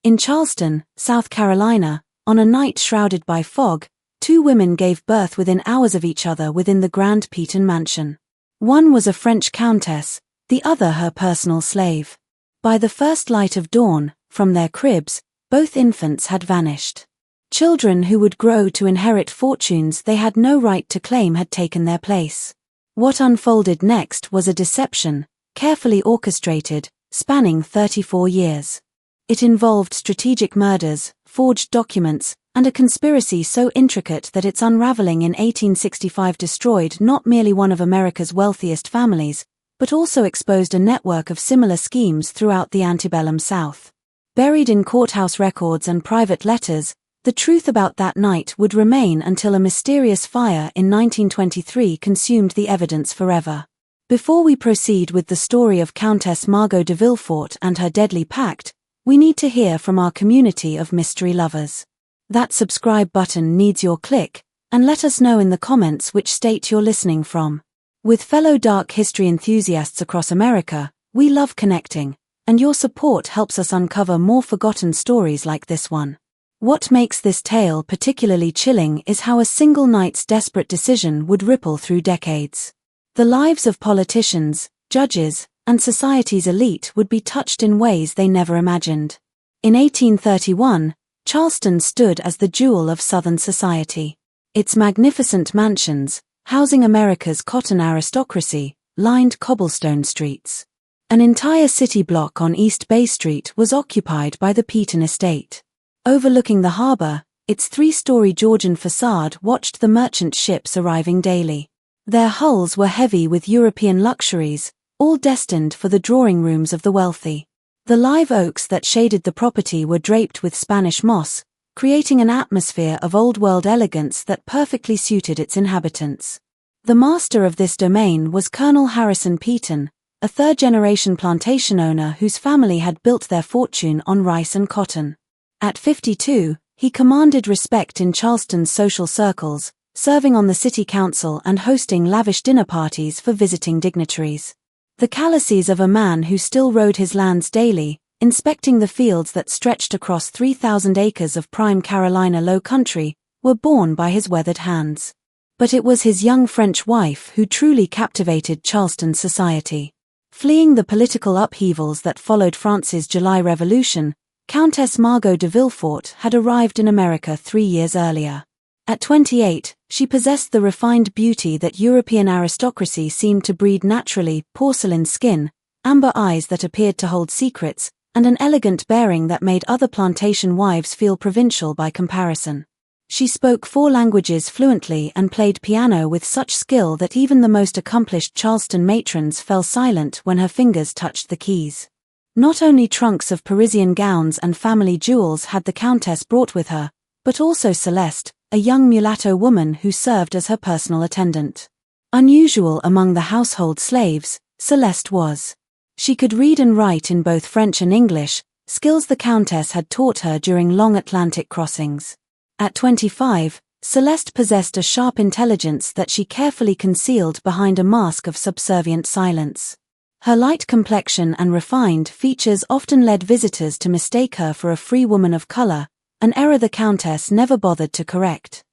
In Charleston, South Carolina, on a night shrouded by fog, two women gave birth within hours of each other within the Grand Peton mansion. One was a French countess, the other her personal slave. By the first light of dawn, from their cribs, both infants had vanished. Children who would grow to inherit fortunes they had no right to claim had taken their place. What unfolded next was a deception, carefully orchestrated, spanning 34 years. It involved strategic murders, forged documents, and a conspiracy so intricate that its unraveling in 1865 destroyed not merely one of America's wealthiest families, but also exposed a network of similar schemes throughout the antebellum South. Buried in courthouse records and private letters, the truth about that night would remain until a mysterious fire in 1923 consumed the evidence forever. Before we proceed with the story of Countess Margot de Villefort and her deadly pact, we need to hear from our community of mystery lovers. That subscribe button needs your click, and let us know in the comments which state you're listening from. With fellow dark history enthusiasts across America, we love connecting, and your support helps us uncover more forgotten stories like this one. What makes this tale particularly chilling is how a single night's desperate decision would ripple through decades. The lives of politicians, judges, and society's elite would be touched in ways they never imagined. In 1831, Charleston stood as the jewel of Southern society. Its magnificent mansions, housing America's cotton aristocracy, lined cobblestone streets. An entire city block on East Bay Street was occupied by the Peton estate. Overlooking the harbor, its three-story Georgian facade watched the merchant ships arriving daily. Their hulls were heavy with European luxuries, all destined for the drawing rooms of the wealthy. The live oaks that shaded the property were draped with Spanish moss, creating an atmosphere of old-world elegance that perfectly suited its inhabitants. The master of this domain was Colonel Harrison Peton, a third-generation plantation owner whose family had built their fortune on rice and cotton. At 52, he commanded respect in Charleston's social circles, serving on the city council and hosting lavish dinner parties for visiting dignitaries. The callicies of a man who still rode his lands daily, inspecting the fields that stretched across 3,000 acres of prime Carolina low country, were borne by his weathered hands. But it was his young French wife who truly captivated Charleston society. Fleeing the political upheavals that followed France's July Revolution, Countess Margot de Villefort had arrived in America 3 years earlier. At 28, she possessed the refined beauty that European aristocracy seemed to breed naturally: porcelain skin, amber eyes that appeared to hold secrets, and an elegant bearing that made other plantation wives feel provincial by comparison. She spoke 4 languages fluently and played piano with such skill that even the most accomplished Charleston matrons fell silent when her fingers touched the keys. Not only trunks of Parisian gowns and family jewels had the Countess brought with her, but also Celeste, a young mulatto woman who served as her personal attendant. Unusual among the household slaves, Celeste was. She could read and write in both French and English, skills the Countess had taught her during long Atlantic crossings. At 25, Celeste possessed a sharp intelligence that she carefully concealed behind a mask of subservient silence. Her light complexion and refined features often led visitors to mistake her for a free woman of color, an error the Countess never bothered to correct.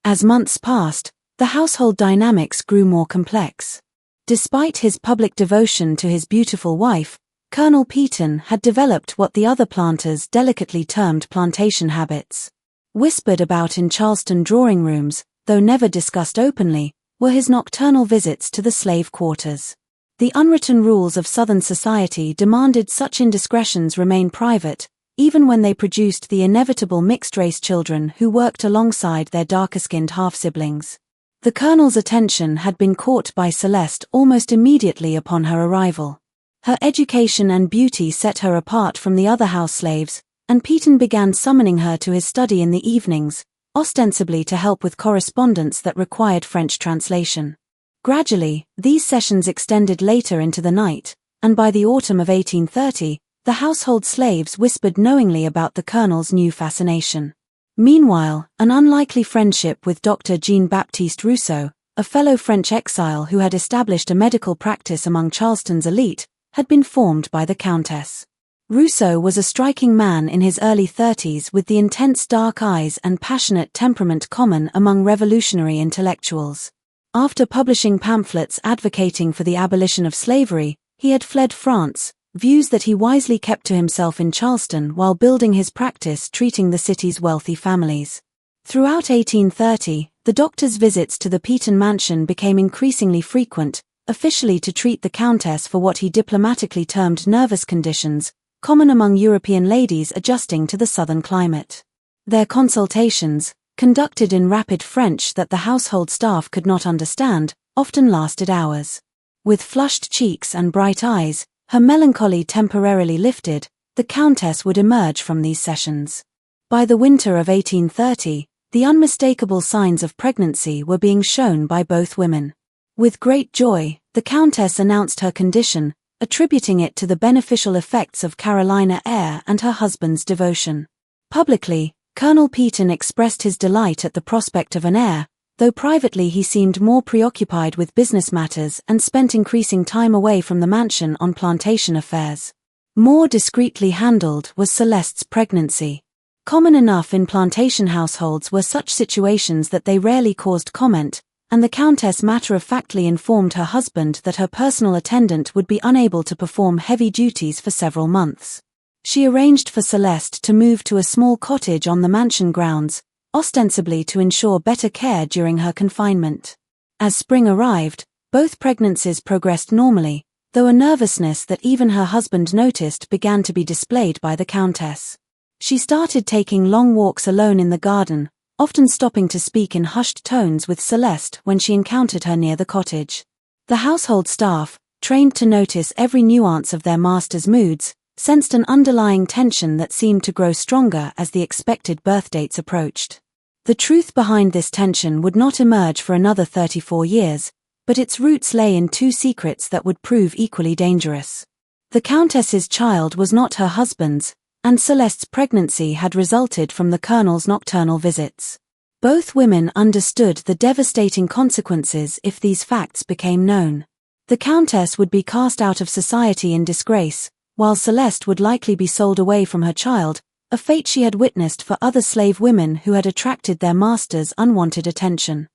As months passed, the household dynamics grew more complex. Despite his public devotion to his beautiful wife, Colonel Peton had developed what the other planters delicately termed plantation habits. Whispered about in Charleston drawing rooms, though never discussed openly, were his nocturnal visits to the slave quarters. The unwritten rules of Southern society demanded such indiscretions remain private, even when they produced the inevitable mixed-race children who worked alongside their darker-skinned half-siblings. The Colonel's attention had been caught by Celeste almost immediately upon her arrival. Her education and beauty set her apart from the other house slaves, and Peton began summoning her to his study in the evenings, ostensibly to help with correspondence that required French translation. Gradually, these sessions extended later into the night, and by the autumn of 1830, the household slaves whispered knowingly about the Colonel's new fascination. Meanwhile, an unlikely friendship with Dr. Jean-Baptiste Rousseau, a fellow French exile who had established a medical practice among Charleston's elite, had been formed by the Countess. Rousseau was a striking man in his early 30s with the intense dark eyes and passionate temperament common among revolutionary intellectuals. After publishing pamphlets advocating for the abolition of slavery, he had fled France, views that he wisely kept to himself in Charleston while building his practice treating the city's wealthy families. Throughout 1830, the doctor's visits to the Peaton mansion became increasingly frequent, officially to treat the countess for what he diplomatically termed nervous conditions, common among European ladies adjusting to the southern climate. Their consultations, conducted in rapid French that the household staff could not understand, often lasted hours. With flushed cheeks and bright eyes, her melancholy temporarily lifted, the countess would emerge from these sessions. By the winter of 1830, the unmistakable signs of pregnancy were being shown by both women. With great joy, the countess announced her condition, attributing it to the beneficial effects of Carolina air and her husband's devotion. Publicly, Colonel Peaton expressed his delight at the prospect of an heir, though privately he seemed more preoccupied with business matters and spent increasing time away from the mansion on plantation affairs. More discreetly handled was Celeste's pregnancy. Common enough in plantation households were such situations that they rarely caused comment, and the countess matter-of-factly informed her husband that her personal attendant would be unable to perform heavy duties for several months. She arranged for Celeste to move to a small cottage on the mansion grounds, ostensibly to ensure better care during her confinement. As spring arrived, both pregnancies progressed normally, though a nervousness that even her husband noticed began to be displayed by the countess. She started taking long walks alone in the garden, often stopping to speak in hushed tones with Celeste when she encountered her near the cottage. The household staff, trained to notice every nuance of their master's moods, sensed an underlying tension that seemed to grow stronger as the expected birth dates approached. The truth behind this tension would not emerge for another 34 years, but its roots lay in two secrets that would prove equally dangerous. The countess's child was not her husband's, and Celeste's pregnancy had resulted from the colonel's nocturnal visits. Both women understood the devastating consequences if these facts became known. The countess would be cast out of society in disgrace, while Celeste would likely be sold away from her child, a fate she had witnessed for other slave women who had attracted their masters' unwanted attention.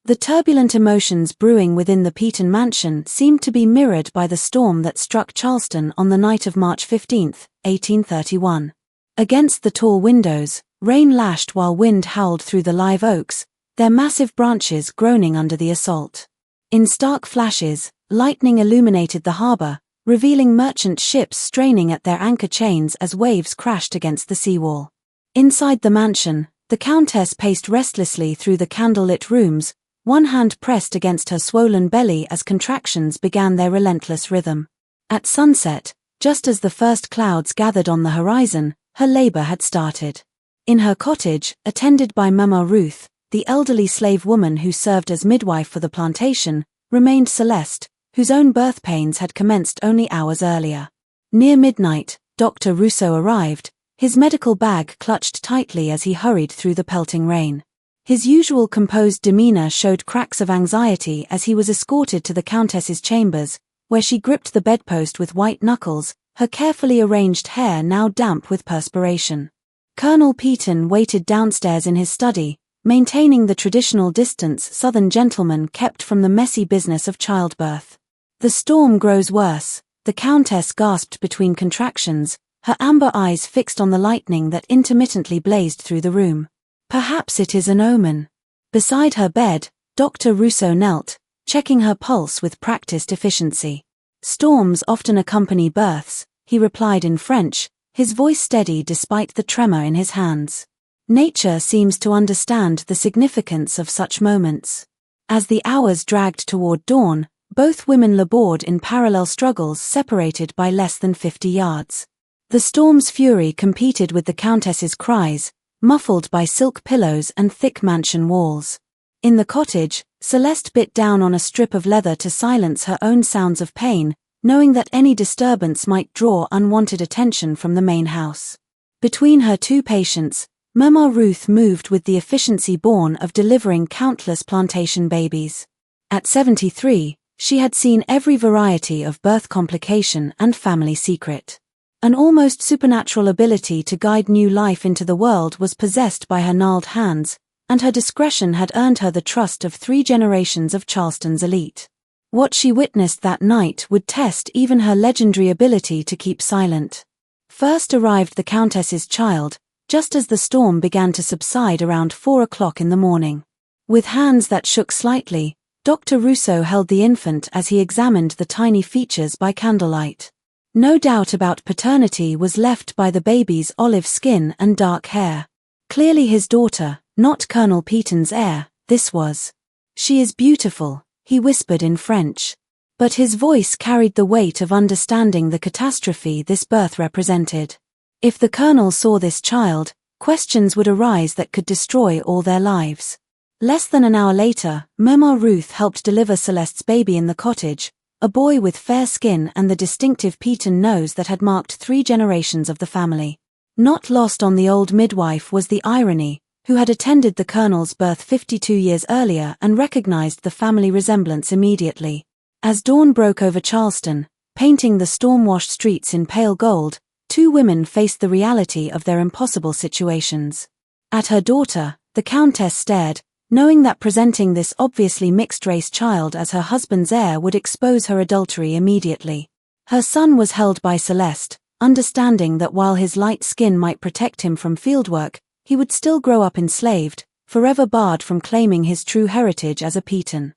The turbulent emotions brewing within the Peaton mansion seemed to be mirrored by the storm that struck Charleston on the night of March 15, 1831. Against the tall windows, rain lashed while wind howled through the live oaks, their massive branches groaning under the assault. In stark flashes, lightning illuminated the harbor, revealing merchant ships straining at their anchor chains as waves crashed against the seawall. Inside the mansion, the countess paced restlessly through the candlelit rooms, one hand pressed against her swollen belly as contractions began their relentless rhythm. At sunset, just as the first clouds gathered on the horizon, her labor had started. In her cottage, attended by Mama Ruth, the elderly slave woman who served as midwife for the plantation, remained Celeste, whose own birth pains had commenced only hours earlier. Near midnight, Dr. Rousseau arrived, his medical bag clutched tightly as he hurried through the pelting rain. His usual composed demeanor showed cracks of anxiety as he was escorted to the countess's chambers, where she gripped the bedpost with white knuckles, her carefully arranged hair now damp with perspiration. Colonel Peaton waited downstairs in his study, maintaining the traditional distance Southern gentlemen kept from the messy business of childbirth. The storm grows worse, the countess gasped between contractions, her amber eyes fixed on the lightning that intermittently blazed through the room. Perhaps it is an omen. Beside her bed, Dr. Rousseau knelt, checking her pulse with practiced efficiency. Storms often accompany births, he replied in French, his voice steady despite the tremor in his hands. Nature seems to understand the significance of such moments. As the hours dragged toward dawn, both women labored in parallel struggles separated by less than 50 yards. The storm's fury competed with the countess's cries, muffled by silk pillows and thick mansion walls. In the cottage, Celeste bit down on a strip of leather to silence her own sounds of pain, knowing that any disturbance might draw unwanted attention from the main house. Between her two patients, Mama Ruth moved with the efficiency born of delivering countless plantation babies. At 73, she had seen every variety of birth complication and family secret. An almost supernatural ability to guide new life into the world was possessed by her gnarled hands, and her discretion had earned her the trust of 3 generations of Charleston's elite. What she witnessed that night would test even her legendary ability to keep silent. First arrived the Countess's child, just as the storm began to subside around 4 o'clock in the morning. With hands that shook slightly, Dr. Russo held the infant as he examined the tiny features by candlelight. No doubt about paternity was left by the baby's olive skin and dark hair. Clearly his daughter, not Colonel Peyton's heir, this was. "She is beautiful," he whispered in French. But his voice carried the weight of understanding the catastrophe this birth represented. If the colonel saw this child, questions would arise that could destroy all their lives. Less than an hour later, Mama Ruth helped deliver Celeste's baby in the cottage, a boy with fair skin and the distinctive Peyton nose that had marked 3 generations of the family. Not lost on the old midwife was the irony, who had attended the colonel's birth 52 years earlier and recognized the family resemblance immediately. As dawn broke over Charleston, painting the storm-washed streets in pale gold, 2 women faced the reality of their impossible situations. At her daughter, the Countess stared, knowing that presenting this obviously mixed-race child as her husband's heir would expose her adultery immediately. Her son was held by Celeste, understanding that while his light skin might protect him from fieldwork, he would still grow up enslaved, forever barred from claiming his true heritage as a Peyton.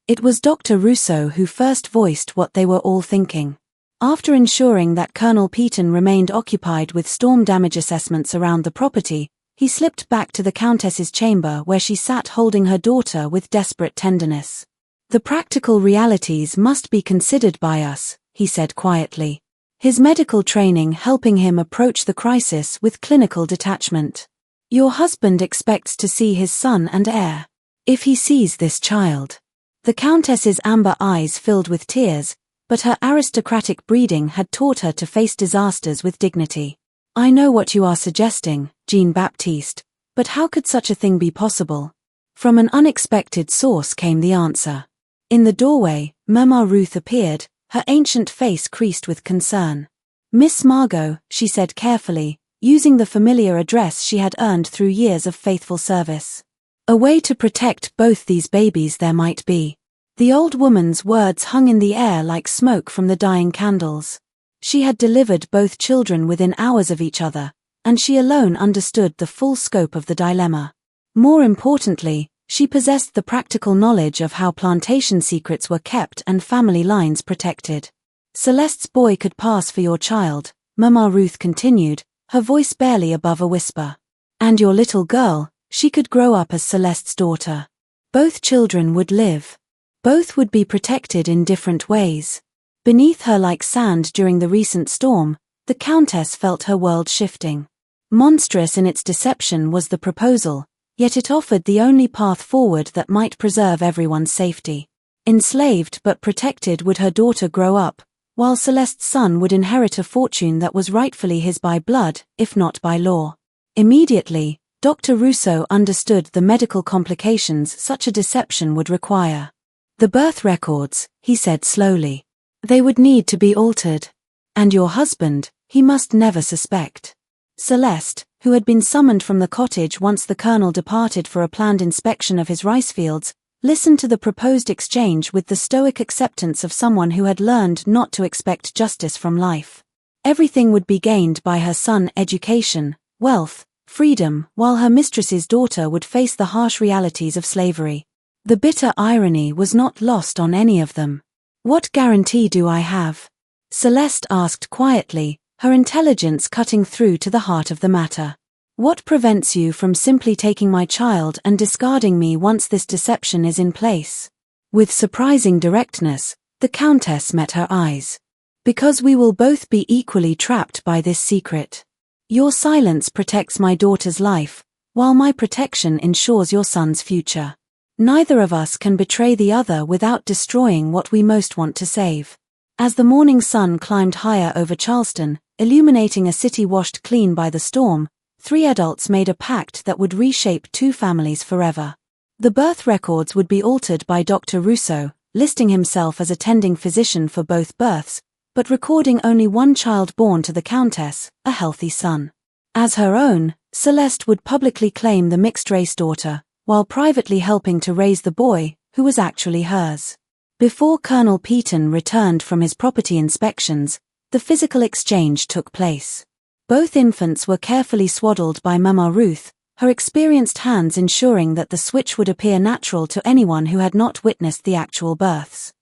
It was Dr. Russo who first voiced what they were all thinking. After ensuring that Colonel Peyton remained occupied with storm damage assessments around the property, he slipped back to the Countess's chamber where she sat holding her daughter with desperate tenderness. "The practical realities must be considered by us," he said quietly, his medical training helping him approach the crisis with clinical detachment. "Your husband expects to see his son and heir. If he sees this child." The Countess's amber eyes filled with tears, but her aristocratic breeding had taught her to face disasters with dignity. "I know what you are suggesting, Jean-Baptiste, but how could such a thing be possible?" From an unexpected source came the answer. In the doorway, Mama Ruth appeared, her ancient face creased with concern. "Miss Margot," she said carefully, using the familiar address she had earned through years of faithful service. "A way to protect both these babies there might be." The old woman's words hung in the air like smoke from the dying candles. She had delivered both children within hours of each other, and she alone understood the full scope of the dilemma. More importantly, she possessed the practical knowledge of how plantation secrets were kept and family lines protected. "Celeste's boy could pass for your child," Mama Ruth continued, her voice barely above a whisper. "And your little girl, she could grow up as Celeste's daughter. Both children would live. Both would be protected in different ways." Beneath her like sand during the recent storm, the Countess felt her world shifting. Monstrous in its deception was the proposal, yet it offered the only path forward that might preserve everyone's safety. Enslaved but protected would her daughter grow up, while Celeste's son would inherit a fortune that was rightfully his by blood, if not by law. Immediately, Dr. Russo understood the medical complications such a deception would require. "The birth records," he said slowly. "They would need to be altered. And your husband, he must never suspect." Celeste, who had been summoned from the cottage once the colonel departed for a planned inspection of his rice fields, listened to the proposed exchange with the stoic acceptance of someone who had learned not to expect justice from life. Everything would be gained by her son: education, wealth, freedom, while her mistress's daughter would face the harsh realities of slavery. The bitter irony was not lost on any of them. "What guarantee do I have?" Celeste asked quietly, her intelligence cutting through to the heart of the matter. "What prevents you from simply taking my child and discarding me once this deception is in place?" With surprising directness, the Countess met her eyes. "Because we will both be equally trapped by this secret. Your silence protects my daughter's life, while my protection ensures your son's future. Neither of us can betray the other without destroying what we most want to save." As the morning sun climbed higher over Charleston, illuminating a city washed clean by the storm, 3 adults made a pact that would reshape 2 families forever. The birth records would be altered by Dr. Russo, listing himself as attending physician for both births, but recording only one child born to the countess, a healthy son. As her own, Celeste would publicly claim the mixed-race daughter, while privately helping to raise the boy, who was actually hers. Before Colonel Peyton returned from his property inspections, the physical exchange took place. Both infants were carefully swaddled by Mama Ruth, her experienced hands ensuring that the switch would appear natural to anyone who had not witnessed the actual births.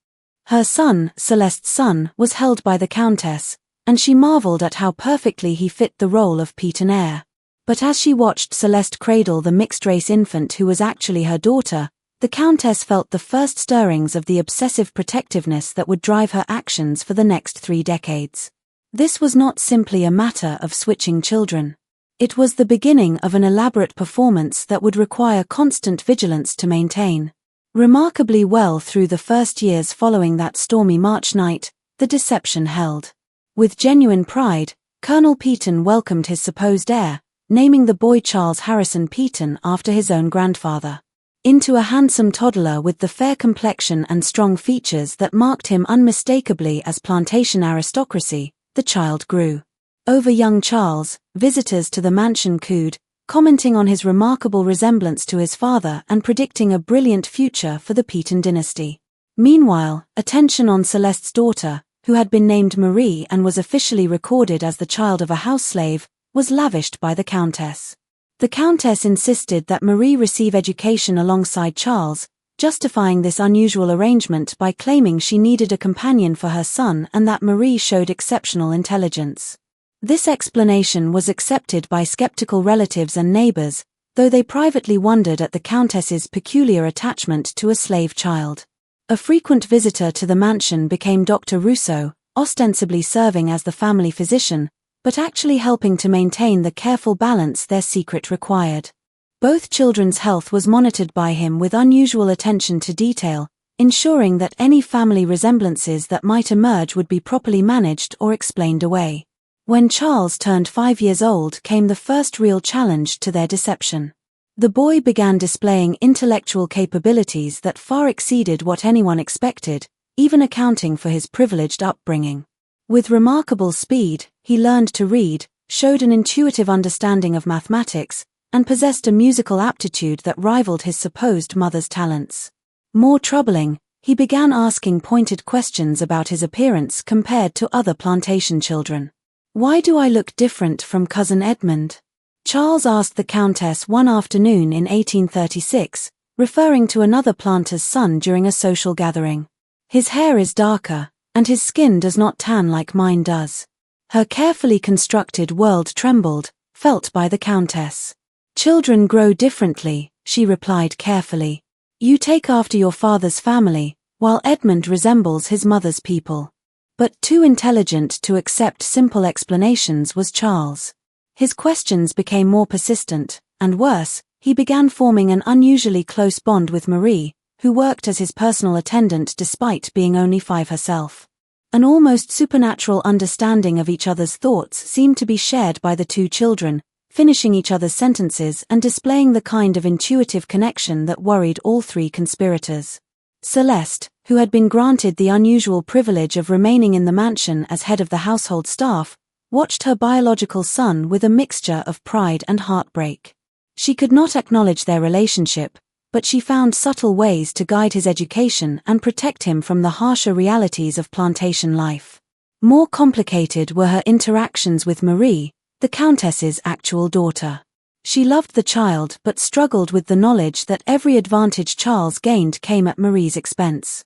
Her son, Celeste's son, was held by the countess, and she marveled at how perfectly he fit the role of Peyton heir. But as she watched Celeste cradle the mixed-race infant who was actually her daughter, the countess felt the first stirrings of the obsessive protectiveness that would drive her actions for the next 3 decades. This was not simply a matter of switching children. It was the beginning of an elaborate performance that would require constant vigilance to maintain. Remarkably well through the first years following that stormy March night, the deception held. With genuine pride, Colonel Peyton welcomed his supposed heir, naming the boy Charles Harrison Peyton after his own grandfather. Into a handsome toddler with the fair complexion and strong features that marked him unmistakably as plantation aristocracy, the child grew. Over young Charles, visitors to the mansion cooed, commenting on his remarkable resemblance to his father and predicting a brilliant future for the Peyton dynasty. Meanwhile, attention on Celeste's daughter, who had been named Marie and was officially recorded as the child of a house slave, was lavished by the countess. The countess insisted that Marie receive education alongside Charles, justifying this unusual arrangement by claiming she needed a companion for her son and that Marie showed exceptional intelligence. This explanation was accepted by skeptical relatives and neighbors, though they privately wondered at the countess's peculiar attachment to a slave child. A frequent visitor to the mansion became Dr. Rousseau, ostensibly serving as the family physician, but actually helping to maintain the careful balance their secret required. Both children's health was monitored by him with unusual attention to detail, ensuring that any family resemblances that might emerge would be properly managed or explained away. When Charles turned 5 years old came the first real challenge to their deception. The boy began displaying intellectual capabilities that far exceeded what anyone expected, even accounting for his privileged upbringing. With remarkable speed, he learned to read, showed an intuitive understanding of mathematics, and possessed a musical aptitude that rivaled his supposed mother's talents. More troubling, he began asking pointed questions about his appearance compared to other plantation children. "Why do I look different from Cousin Edmund?" Charles asked the countess one afternoon in 1836, referring to another planter's son during a social gathering. "His hair is darker, and his skin does not tan like mine does." Her carefully constructed world trembled, felt by the countess. "Children grow differently," she replied carefully. "You take after your father's family, while Edmund resembles his mother's people." But too intelligent to accept simple explanations was Charles. His questions became more persistent, and worse, he began forming an unusually close bond with Marie, who worked as his personal attendant despite being only 5 herself. An almost supernatural understanding of each other's thoughts seemed to be shared by the 2 children, finishing each other's sentences and displaying the kind of intuitive connection that worried all 3 conspirators. Celeste, who had been granted the unusual privilege of remaining in the mansion as head of the household staff, watched her biological son with a mixture of pride and heartbreak. She could not acknowledge their relationship, but she found subtle ways to guide his education and protect him from the harsher realities of plantation life. More complicated were her interactions with Marie, the countess's actual daughter. She loved the child but struggled with the knowledge that every advantage Charles gained came at Marie's expense.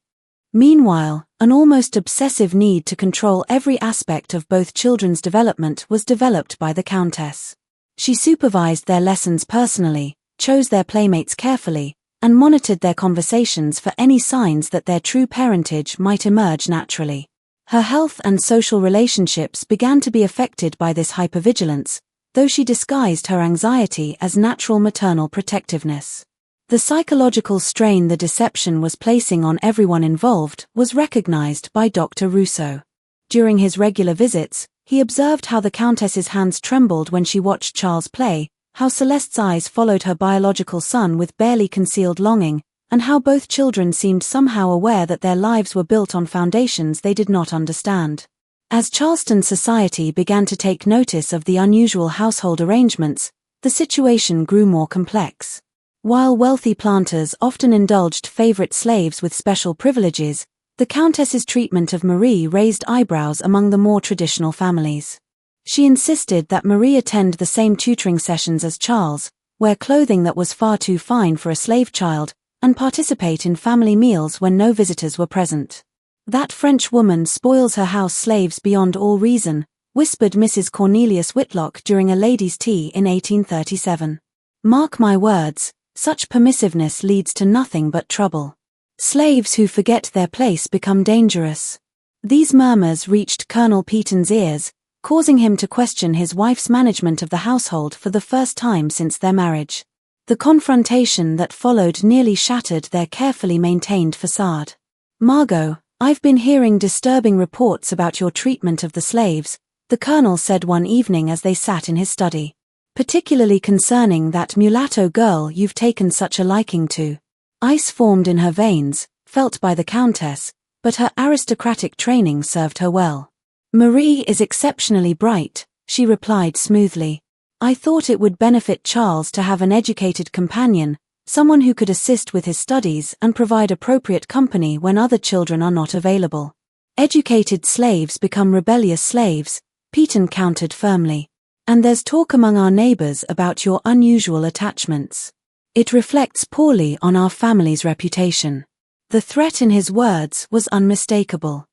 Meanwhile, an almost obsessive need to control every aspect of both children's development was developed by the countess. She supervised their lessons personally, chose their playmates carefully, and monitored their conversations for any signs that their true parentage might emerge naturally. Her health and social relationships began to be affected by this hypervigilance, though she disguised her anxiety as natural maternal protectiveness. The psychological strain the deception was placing on everyone involved was recognized by Dr. Rousseau. During his regular visits, he observed how the countess's hands trembled when she watched Charles play, how Celeste's eyes followed her biological son with barely concealed longing, and how both children seemed somehow aware that their lives were built on foundations they did not understand. As Charleston society began to take notice of the unusual household arrangements, the situation grew more complex. While wealthy planters often indulged favorite slaves with special privileges, the Countess's treatment of Marie raised eyebrows among the more traditional families. She insisted that Marie attend the same tutoring sessions as Charles, wear clothing that was far too fine for a slave child, and participate in family meals when no visitors were present. "That French woman spoils her house slaves beyond all reason," whispered Mrs. Cornelius Whitlock during a ladies' tea in 1837. "Mark my words, such permissiveness leads to nothing but trouble. Slaves who forget their place become dangerous." These murmurs reached Colonel Peaton's ears, causing him to question his wife's management of the household for the first time since their marriage. The confrontation that followed nearly shattered their carefully maintained facade. "Margot, I've been hearing disturbing reports about your treatment of the slaves," the colonel said one evening as they sat in his study. "Particularly concerning that mulatto girl you've taken such a liking to." Ice formed in her veins, felt by the Countess, but her aristocratic training served her well. "Marie is exceptionally bright," she replied smoothly. "I thought it would benefit Charles to have an educated companion, someone who could assist with his studies and provide appropriate company when other children are not available." "Educated slaves become rebellious slaves," Peaton countered firmly. "And there's talk among our neighbors about your unusual attachments. It reflects poorly on our family's reputation." The threat in his words was unmistakable.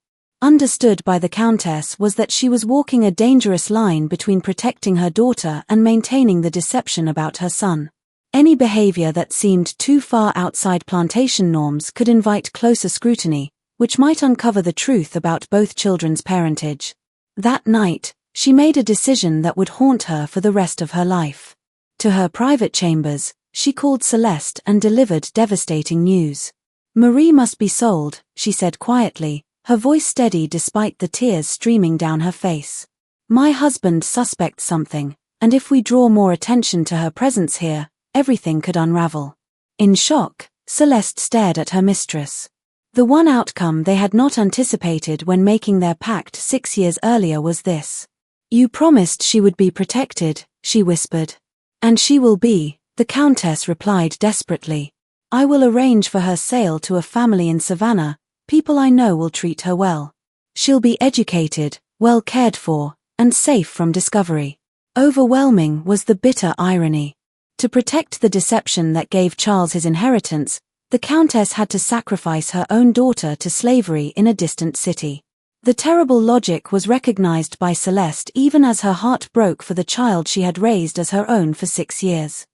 Understood by the Countess was that she was walking a dangerous line between protecting her daughter and maintaining the deception about her son. Any behavior that seemed too far outside plantation norms could invite closer scrutiny, which might uncover the truth about both children's parentage. That night, she made a decision that would haunt her for the rest of her life. To her private chambers, she called Celeste and delivered devastating news. "Marie must be sold," she said quietly, her voice steady despite the tears streaming down her face. "My husband suspects something, and if we draw more attention to her presence here, everything could unravel." In shock, Celeste stared at her mistress. The one outcome they had not anticipated when making their pact 6 years earlier was this. "You promised she would be protected," she whispered. "And she will be," the Countess replied desperately. "I will arrange for her sale to a family in Savannah. People I know will treat her well. She'll be educated, well cared for, and safe from discovery." Overwhelming was the bitter irony. To protect the deception that gave Charles his inheritance, the Countess had to sacrifice her own daughter to slavery in a distant city. The terrible logic was recognized by Celeste even as her heart broke for the child she had raised as her own for 6 years.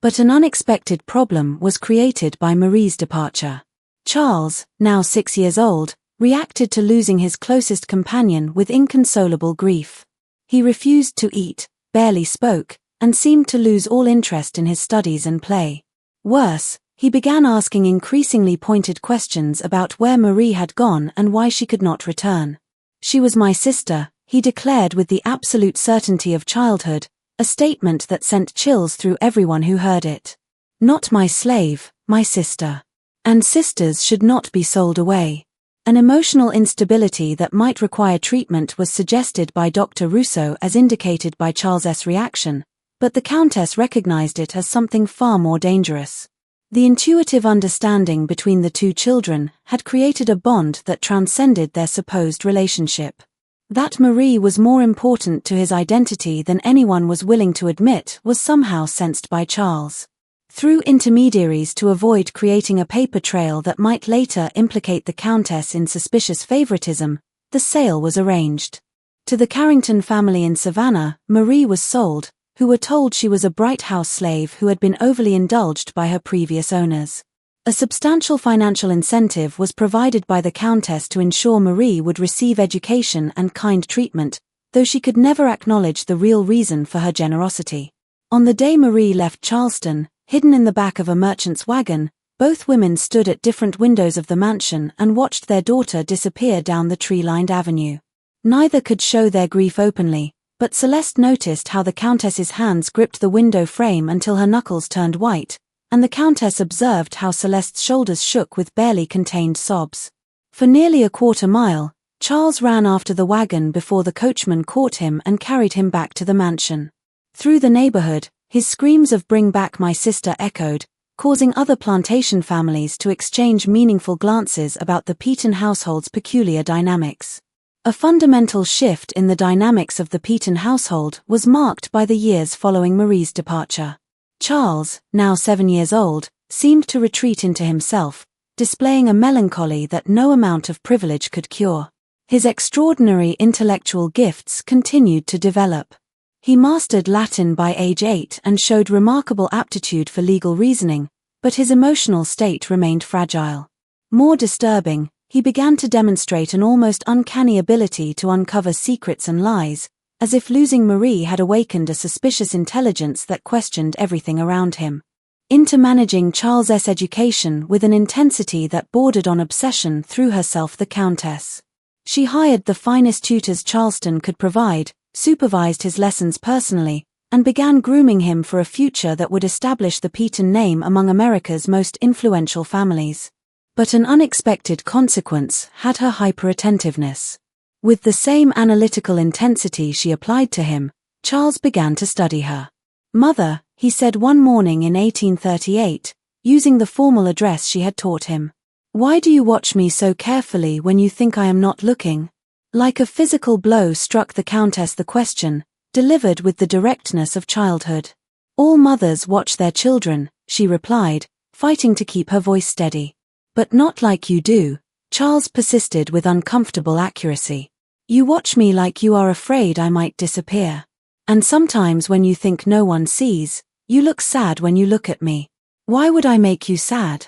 But an unexpected problem was created by Marie's departure. Charles, now 6 years old, reacted to losing his closest companion with inconsolable grief. He refused to eat, barely spoke, and seemed to lose all interest in his studies and play. Worse, he began asking increasingly pointed questions about where Marie had gone and why she could not return. "She was my sister," he declared with the absolute certainty of childhood, a statement that sent chills through everyone who heard it. "Not my slave, my sister. And sisters should not be sold away." An emotional instability that might require treatment was suggested by Dr. Rousseau as indicated by Charles's reaction, but the Countess recognized it as something far more dangerous. The intuitive understanding between the two children had created a bond that transcended their supposed relationship. That Marie was more important to his identity than anyone was willing to admit was somehow sensed by Charles. Through intermediaries to avoid creating a paper trail that might later implicate the Countess in suspicious favoritism, the sale was arranged. To the Carrington family in Savannah, Marie was sold, who were told she was a bright house slave who had been overly indulged by her previous owners. A substantial financial incentive was provided by the Countess to ensure Marie would receive education and kind treatment, though she could never acknowledge the real reason for her generosity. On the day Marie left Charleston, hidden in the back of a merchant's wagon, both women stood at different windows of the mansion and watched their daughter disappear down the tree-lined avenue. Neither could show their grief openly, but Celeste noticed how the Countess's hands gripped the window frame until her knuckles turned white, and the Countess observed how Celeste's shoulders shook with barely contained sobs. For nearly a quarter mile, Charles ran after the wagon before the coachman caught him and carried him back to the mansion. Through the neighborhood, his screams of "Bring back my sister" echoed, causing other plantation families to exchange meaningful glances about the Peaton household's peculiar dynamics. A fundamental shift in the dynamics of the Peaton household was marked by the years following Marie's departure. Charles, now 7 years old, seemed to retreat into himself, displaying a melancholy that no amount of privilege could cure. His extraordinary intellectual gifts continued to develop. He mastered Latin by age 8 and showed remarkable aptitude for legal reasoning, but his emotional state remained fragile. More disturbing, he began to demonstrate an almost uncanny ability to uncover secrets and lies, as if losing Marie had awakened a suspicious intelligence that questioned everything around him. Into managing Charles's education with an intensity that bordered on obsession threw herself the countess. She hired the finest tutors Charleston could provide, supervised his lessons personally, and began grooming him for a future that would establish the Peaton name among America's most influential families. But an unexpected consequence had her hyper-attentiveness. With the same analytical intensity she applied to him, Charles began to study her. "Mother," he said one morning in 1838, using the formal address she had taught him, "why do you watch me so carefully when you think I am not looking?" Like a physical blow struck the countess the question, delivered with the directness of childhood. "All mothers watch their children," she replied, fighting to keep her voice steady. "But not like you do," Charles persisted with uncomfortable accuracy. "You watch me like you are afraid I might disappear. And sometimes when you think no one sees, you look sad when you look at me. Why would I make you sad?"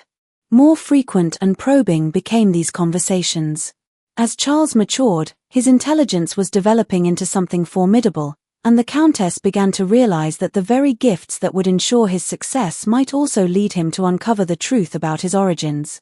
More frequent and probing became these conversations. As Charles matured, his intelligence was developing into something formidable, and the countess began to realize that the very gifts that would ensure his success might also lead him to uncover the truth about his origins.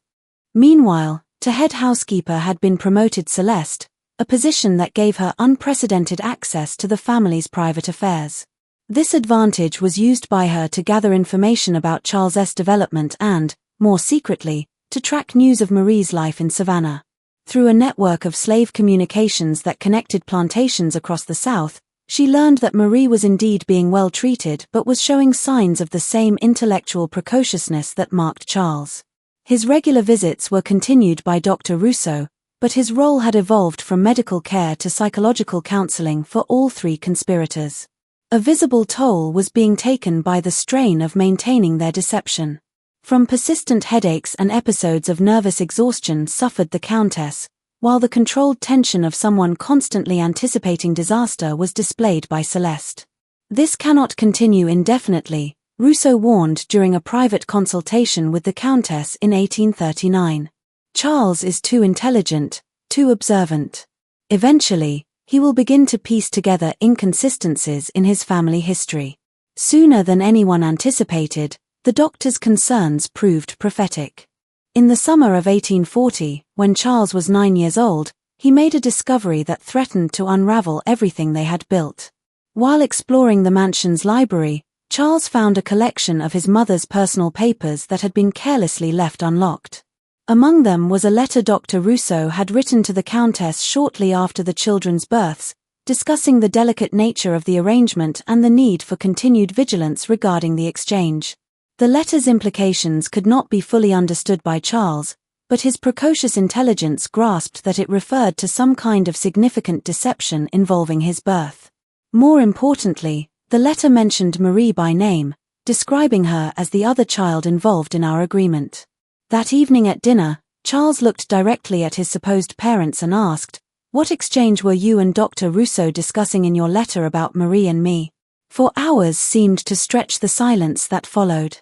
Meanwhile, to head housekeeper had been promoted Celeste, a position that gave her unprecedented access to the family's private affairs. This advantage was used by her to gather information about Charles's development and, more secretly, to track news of Marie's life in Savannah. Through a network of slave communications that connected plantations across the South, she learned that Marie was indeed being well treated but was showing signs of the same intellectual precociousness that marked Charles. His regular visits were continued by Dr. Rousseau, but his role had evolved from medical care to psychological counseling for all three conspirators. A visible toll was being taken by the strain of maintaining their deception. From persistent headaches and episodes of nervous exhaustion suffered the countess, while the controlled tension of someone constantly anticipating disaster was displayed by Celeste. "This cannot continue indefinitely," Rousseau warned during a private consultation with the countess in 1839. "Charles is too intelligent, too observant. Eventually, he will begin to piece together inconsistencies in his family history." Sooner than anyone anticipated, the doctor's concerns proved prophetic. In the summer of 1840, when Charles was 9 years old, he made a discovery that threatened to unravel everything they had built. While exploring the mansion's library, Charles found a collection of his mother's personal papers that had been carelessly left unlocked. Among them was a letter Dr. Rousseau had written to the countess shortly after the children's births, discussing the delicate nature of the arrangement and the need for continued vigilance regarding the exchange. The letter's implications could not be fully understood by Charles, but his precocious intelligence grasped that it referred to some kind of significant deception involving his birth. More importantly, the letter mentioned Marie by name, describing her as the other child involved in our agreement. That evening at dinner, Charles looked directly at his supposed parents and asked, "What exchange were you and Dr. Rousseau discussing in your letter about Marie and me?" For hours seemed to stretch the silence that followed.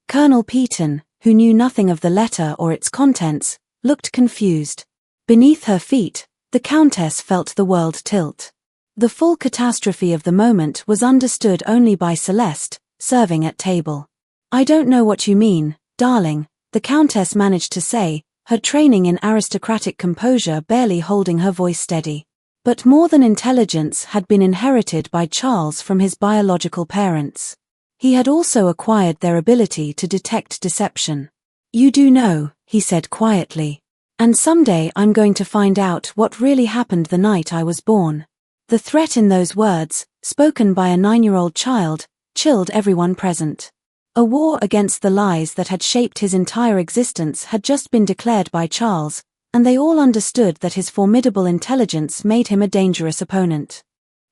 Colonel Peaton, who knew nothing of the letter or its contents, looked confused. Beneath her feet, the countess felt the world tilt. The full catastrophe of the moment was understood only by Celeste, serving at table. "I don't know what you mean, darling," the countess managed to say, her training in aristocratic composure barely holding her voice steady. But more than intelligence had been inherited by Charles from his biological parents. He had also acquired their ability to detect deception. "You do know," he said quietly. And someday I'm going to find out what really happened the night I was born. The threat in those words, spoken by a 9-year-old child, chilled everyone present. A war against the lies that had shaped his entire existence had just been declared by Charles, and they all understood that his formidable intelligence made him a dangerous opponent.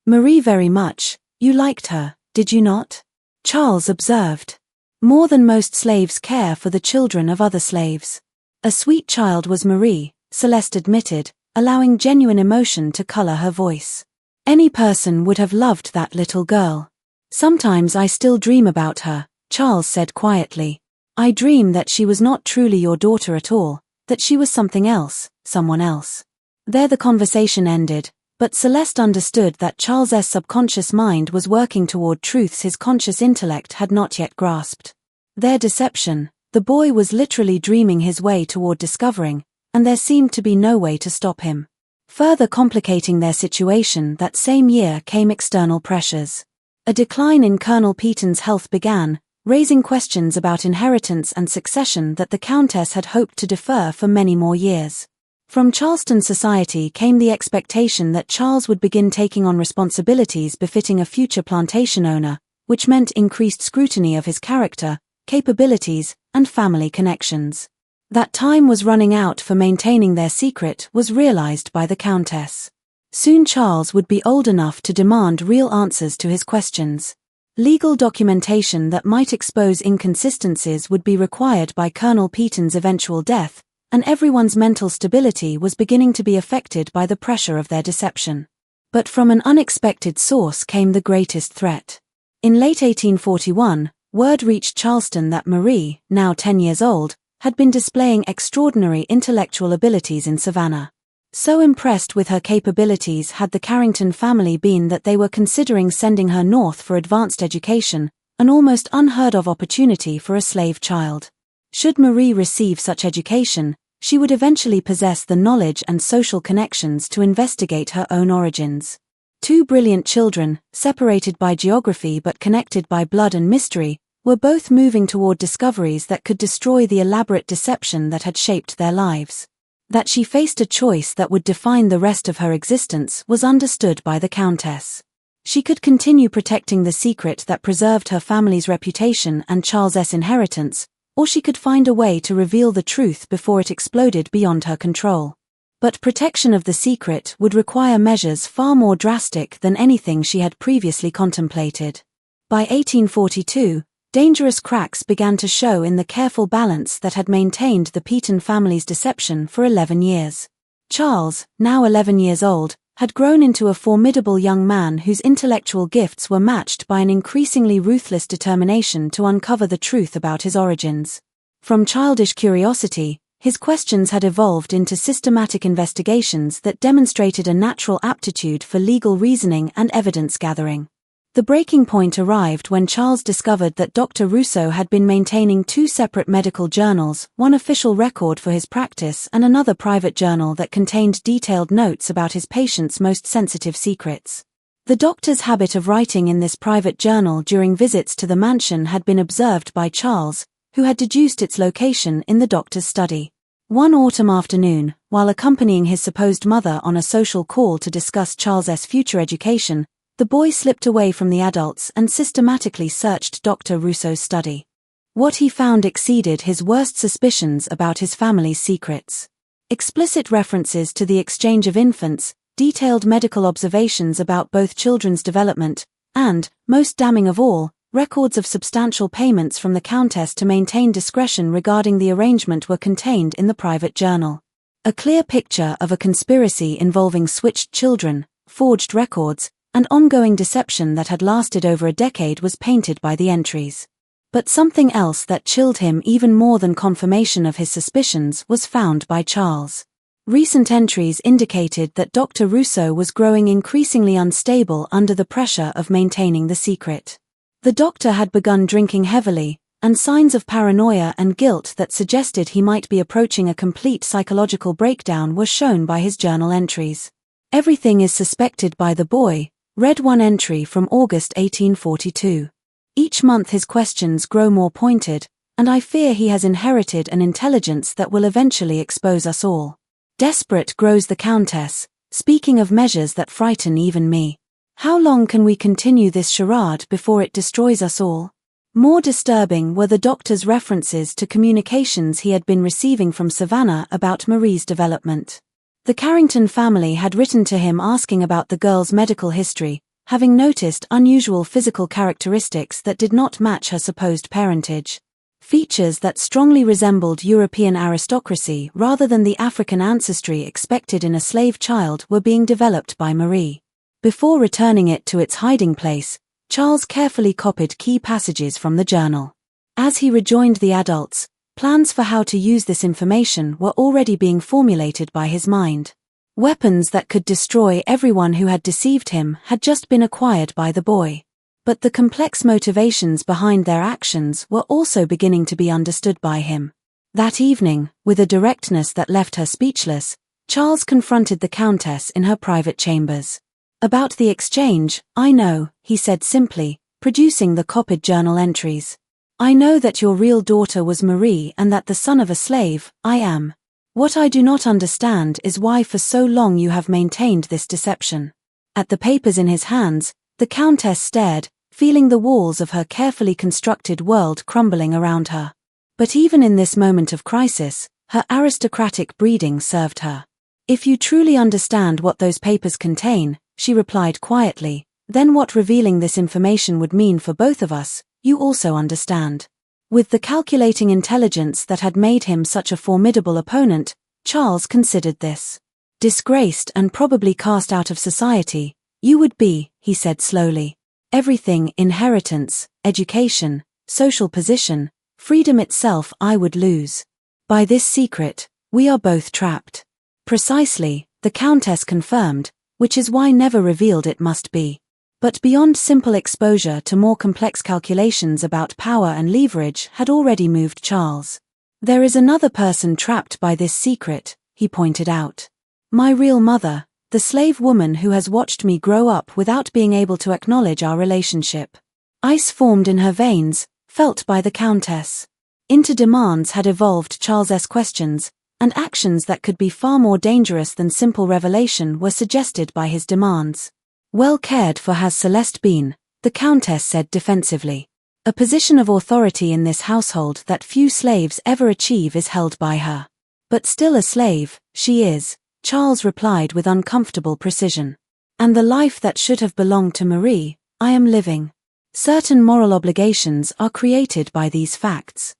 "Marie very much, you liked her, did you not?" Charles observed. "More than most slaves care for the children of other slaves." "A sweet child was Marie," Celeste admitted, allowing genuine emotion to color her voice. "Any person would have loved that little girl." "Sometimes I still dream about her," Charles said quietly. "I dream that she was not truly your daughter at all, that she was something else, someone else." There the conversation ended, but Celeste understood that Charles's subconscious mind was working toward truths his conscious intellect had not yet grasped. Their deception, the boy was literally dreaming his way toward discovering, and there seemed to be no way to stop him. Further complicating their situation that same year came external pressures. A decline in Colonel Peaton's health began, raising questions about inheritance and succession that the Countess had hoped to defer for many more years. From Charleston society came the expectation that Charles would begin taking on responsibilities befitting a future plantation owner, which meant increased scrutiny of his character, capabilities, and family connections. That time was running out for maintaining their secret was realized by the Countess. Soon Charles would be old enough to demand real answers to his questions. Legal documentation that might expose inconsistencies would be required by Colonel Peaton's eventual death, and everyone's mental stability was beginning to be affected by the pressure of their deception. But from an unexpected source came the greatest threat. In late 1841, word reached Charleston that Marie, now 10 years old, had been displaying extraordinary intellectual abilities in Savannah. So impressed with her capabilities had the Carrington family been that they were considering sending her north for advanced education, an almost unheard-of opportunity for a slave child. Should Marie receive such education, she would eventually possess the knowledge and social connections to investigate her own origins. Two brilliant children, separated by geography but connected by blood and mystery, were both moving toward discoveries that could destroy the elaborate deception that had shaped their lives. That she faced a choice that would define the rest of her existence was understood by the Countess. She could continue protecting the secret that preserved her family's reputation and Charles's inheritance, or she could find a way to reveal the truth before it exploded beyond her control. But protection of the secret would require measures far more drastic than anything she had previously contemplated. By 1842, dangerous cracks began to show in the careful balance that had maintained the Peaton family's deception for 11 years. Charles, now 11 years old, had grown into a formidable young man whose intellectual gifts were matched by an increasingly ruthless determination to uncover the truth about his origins. From childish curiosity, his questions had evolved into systematic investigations that demonstrated a natural aptitude for legal reasoning and evidence gathering. The breaking point arrived when Charles discovered that Dr. Rousseau had been maintaining two separate medical journals, one official record for his practice and another private journal that contained detailed notes about his patients' most sensitive secrets. The doctor's habit of writing in this private journal during visits to the mansion had been observed by Charles, who had deduced its location in the doctor's study. One autumn afternoon, while accompanying his supposed mother on a social call to discuss Charles's future education, the boy slipped away from the adults and systematically searched Dr. Rousseau's study. What he found exceeded his worst suspicions about his family's secrets. Explicit references to the exchange of infants, detailed medical observations about both children's development, and, most damning of all, records of substantial payments from the Countess to maintain discretion regarding the arrangement were contained in the private journal. A clear picture of a conspiracy involving switched children, forged records, and ongoing deception that had lasted over a decade was painted by the entries. But something else that chilled him even more than confirmation of his suspicions was found by Charles. Recent entries indicated that Dr. Rousseau was growing increasingly unstable under the pressure of maintaining the secret. The doctor had begun drinking heavily, and signs of paranoia and guilt that suggested he might be approaching a complete psychological breakdown were shown by his journal entries. "Everything is suspected by the boy," read one entry from August 1842. "Each month his questions grow more pointed, and I fear he has inherited an intelligence that will eventually expose us all." Desperate grows the countess, speaking of measures that frighten even me. How long can we continue this charade before it destroys us all? More disturbing were the doctor's references to communications he had been receiving from Savannah about Marie's development. The Carrington family had written to him asking about the girl's medical history, having noticed unusual physical characteristics that did not match her supposed parentage. Features that strongly resembled European aristocracy rather than the African ancestry expected in a slave child were being developed by Marie. Before returning it to its hiding place, Charles carefully copied key passages from the journal. As he rejoined the adults, plans for how to use this information were already being formulated by his mind. Weapons that could destroy everyone who had deceived him had just been acquired by the boy. But the complex motivations behind their actions were also beginning to be understood by him. That evening, with a directness that left her speechless, Charles confronted the Countess in her private chambers. "About the exchange, I know," he said simply, producing the copied journal entries. "I know that your real daughter was Marie and that the son of a slave, I am. What I do not understand is why for so long you have maintained this deception." At the papers in his hands, the Countess stared, feeling the walls of her carefully constructed world crumbling around her. But even in this moment of crisis, her aristocratic breeding served her. "If you truly understand what those papers contain," she replied quietly, "then what revealing this information would mean for both of us, you also understand." With the calculating intelligence that had made him such a formidable opponent, Charles considered this. "Disgraced and probably cast out of society, you would be," he said slowly. "Everything, inheritance, education, social position, freedom itself I would lose. By this secret, we are both trapped." "Precisely," the Countess confirmed, "which is why never revealed it must be." But beyond simple exposure to more complex calculations about power and leverage had already moved Charles. "There is another person trapped by this secret," he pointed out. "My real mother, the slave woman who has watched me grow up without being able to acknowledge our relationship." Ice formed in her veins, felt by the Countess. Into demands had evolved Charles's questions, and actions that could be far more dangerous than simple revelation were suggested by his demands. "Well cared for has Celeste been," the Countess said defensively. "A position of authority in this household that few slaves ever achieve is held by her. But still a slave, she is," Charles replied with uncomfortable precision. "And the life that should have belonged to Marie, I am living. Certain moral obligations are created by these facts."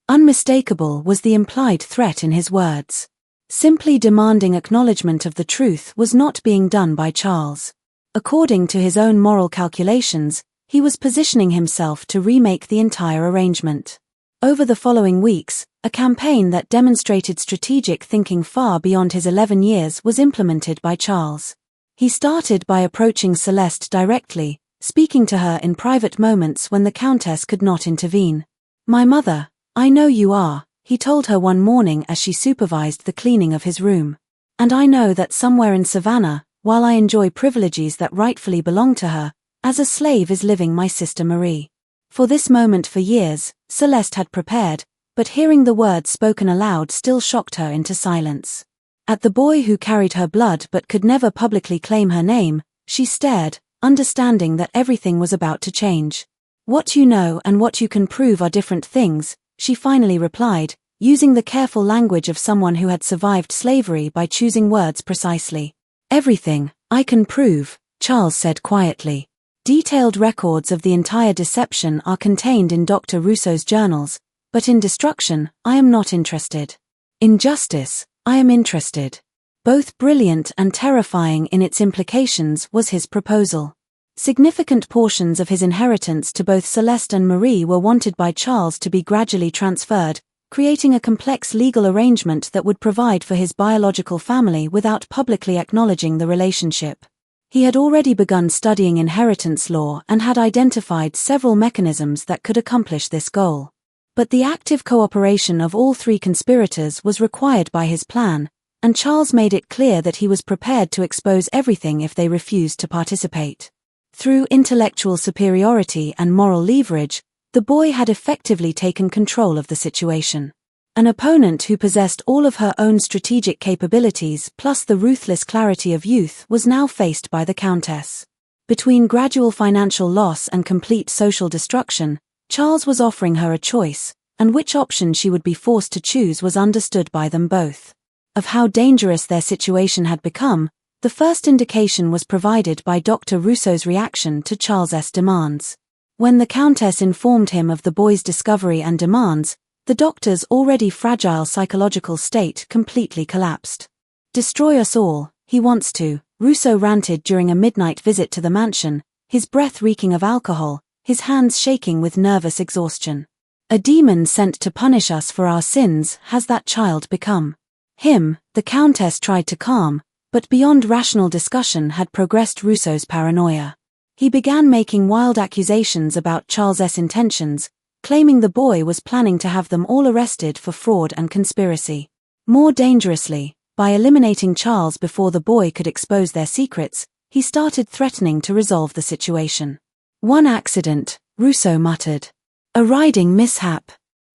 Unmistakable was the implied threat in his words. Simply demanding acknowledgement of the truth was not being done by Charles. According to his own moral calculations, he was positioning himself to remake the entire arrangement. Over the following weeks, a campaign that demonstrated strategic thinking far beyond his 11 years was implemented by Charles. He started by approaching Celeste directly, speaking to her in private moments when the Countess could not intervene. "My mother, I know you are," he told her one morning as she supervised the cleaning of his room. "And I know that somewhere in Savannah, while I enjoy privileges that rightfully belong to her, as a slave is living my sister Marie." For this moment for years, Celeste had prepared, but hearing the words spoken aloud still shocked her into silence. At the boy who carried her blood but could never publicly claim her name, she stared, understanding that everything was about to change. "What you know and what you can prove are different things," she finally replied, using the careful language of someone who had survived slavery by choosing words precisely. "Everything, I can prove," Charles said quietly. "Detailed records of the entire deception are contained in Dr. Rousseau's journals, but in destruction, I am not interested. In justice, I am interested." Both brilliant and terrifying in its implications was his proposal. Significant portions of his inheritance to both Celeste and Marie were wanted by Charles to be gradually transferred, creating a complex legal arrangement that would provide for his biological family without publicly acknowledging the relationship. He had already begun studying inheritance law and had identified several mechanisms that could accomplish this goal. But the active cooperation of all three conspirators was required by his plan, and Charles made it clear that he was prepared to expose everything if they refused to participate. Through intellectual superiority and moral leverage, the boy had effectively taken control of the situation. An opponent who possessed all of her own strategic capabilities plus the ruthless clarity of youth was now faced by the countess. Between gradual financial loss and complete social destruction, Charles was offering her a choice, and which option she would be forced to choose was understood by them both. Of how dangerous their situation had become, the first indication was provided by Dr. Rousseau's reaction to Charles's demands. When the countess informed him of the boy's discovery and demands, the doctor's already fragile psychological state completely collapsed. "Destroy us all, he wants to," Rousseau ranted during a midnight visit to the mansion, his breath reeking of alcohol, his hands shaking with nervous exhaustion. "A demon sent to punish us for our sins has that child become." Him, the countess tried to calm, but beyond rational discussion had progressed Rousseau's paranoia. He began making wild accusations about Charles's intentions, claiming the boy was planning to have them all arrested for fraud and conspiracy. More dangerously, by eliminating Charles before the boy could expose their secrets, he started threatening to resolve the situation. "One accident," Rousseau muttered. "A riding mishap.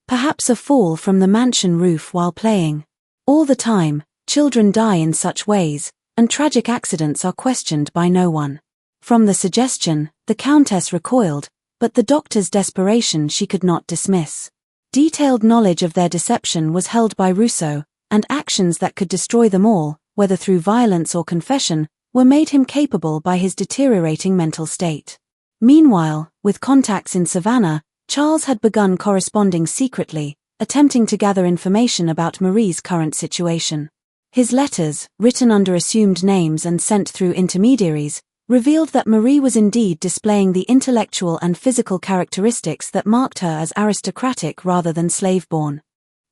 Perhaps a fall from the mansion roof while playing. All the time, children die in such ways, and tragic accidents are questioned by no one." From the suggestion, the countess recoiled, but the doctor's desperation she could not dismiss. Detailed knowledge of their deception was held by Rousseau, and actions that could destroy them all, whether through violence or confession, were made him capable by his deteriorating mental state. Meanwhile, with contacts in Savannah, Charles had begun corresponding secretly, attempting to gather information about Marie's current situation. His letters, written under assumed names and sent through intermediaries, revealed that Marie was indeed displaying the intellectual and physical characteristics that marked her as aristocratic rather than slave-born.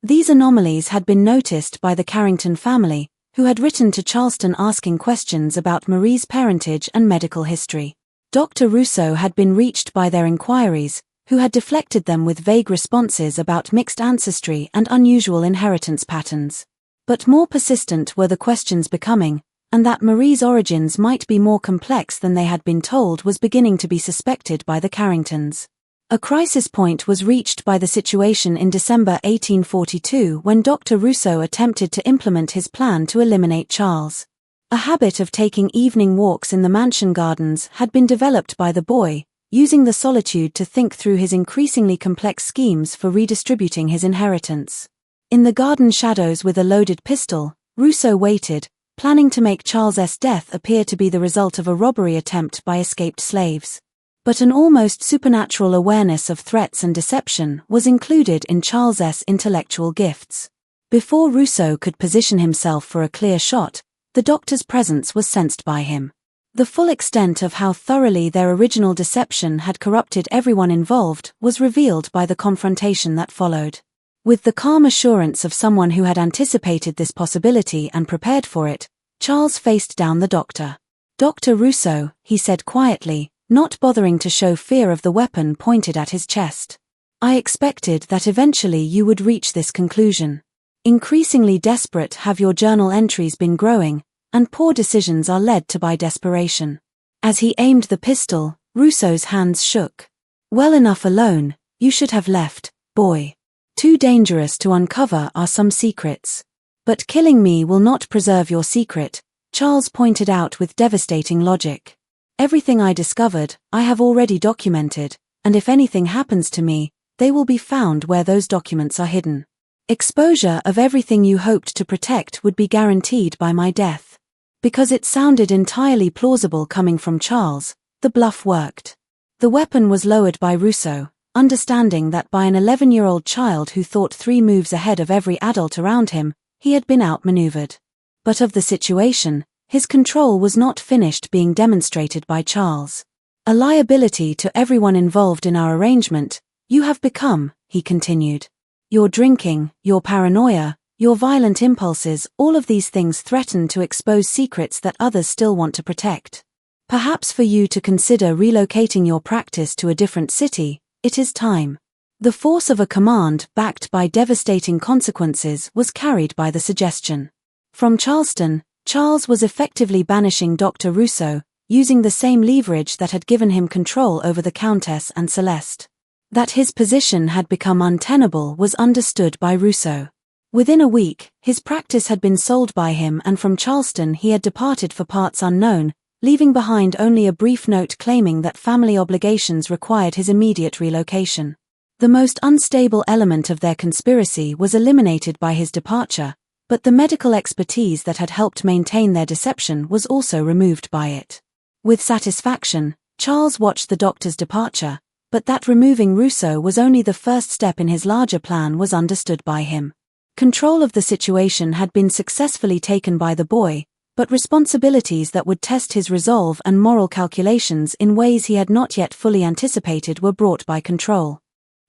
These anomalies had been noticed by the Carrington family, who had written to Charleston asking questions about Marie's parentage and medical history. Dr. Rousseau had been reached by their inquiries, who had deflected them with vague responses about mixed ancestry and unusual inheritance patterns. But more persistent were the questions becoming, and that Marie's origins might be more complex than they had been told was beginning to be suspected by the Carringtons. A crisis point was reached by the situation in December 1842 when Dr. Rousseau attempted to implement his plan to eliminate Charles. A habit of taking evening walks in the mansion gardens had been developed by the boy, using the solitude to think through his increasingly complex schemes for redistributing his inheritance. In the garden shadows with a loaded pistol, Rousseau waited, planning to make Charles's death appear to be the result of a robbery attempt by escaped slaves. But an almost supernatural awareness of threats and deception was included in Charles's intellectual gifts. Before Rousseau could position himself for a clear shot, the doctor's presence was sensed by him. The full extent of how thoroughly their original deception had corrupted everyone involved was revealed by the confrontation that followed. With the calm assurance of someone who had anticipated this possibility and prepared for it, Charles faced down the doctor. "Dr. Rousseau," he said quietly, not bothering to show fear of the weapon pointed at his chest. "I expected that eventually you would reach this conclusion. Increasingly desperate have your journal entries been growing, and poor decisions are led to by desperation." As he aimed the pistol, Rousseau's hands shook. "Well enough alone, you should have left, boy. Too dangerous to uncover are some secrets. But killing me will not preserve your secret," Charles pointed out with devastating logic. "Everything I discovered, I have already documented, and if anything happens to me, they will be found where those documents are hidden. Exposure of everything you hoped to protect would be guaranteed by my death." Because it sounded entirely plausible coming from Charles, the bluff worked. The weapon was lowered by Rousseau, understanding that by an 11-year-old child who thought 3 moves ahead of every adult around him, he had been outmaneuvered. But of the situation, his control was not finished being demonstrated by Charles. "A liability to everyone involved in our arrangement, you have become," he continued. "Your drinking, your paranoia, your violent impulses, all of these things threaten to expose secrets that others still want to protect. Perhaps for you to consider relocating your practice to a different city, it is time." The force of a command backed by devastating consequences was carried by the suggestion. From Charleston, Charles was effectively banishing Dr. Rousseau, using the same leverage that had given him control over the Countess and Celeste. That his position had become untenable was understood by Rousseau. Within a week, his practice had been sold by him, and from Charleston he had departed for parts unknown, leaving behind only a brief note claiming that family obligations required his immediate relocation. The most unstable element of their conspiracy was eliminated by his departure, but the medical expertise that had helped maintain their deception was also removed by it. With satisfaction, Charles watched the doctor's departure, but that removing Rousseau was only the first step in his larger plan was understood by him. Control of the situation had been successfully taken by the boy, but responsibilities that would test his resolve and moral calculations in ways he had not yet fully anticipated were brought by control.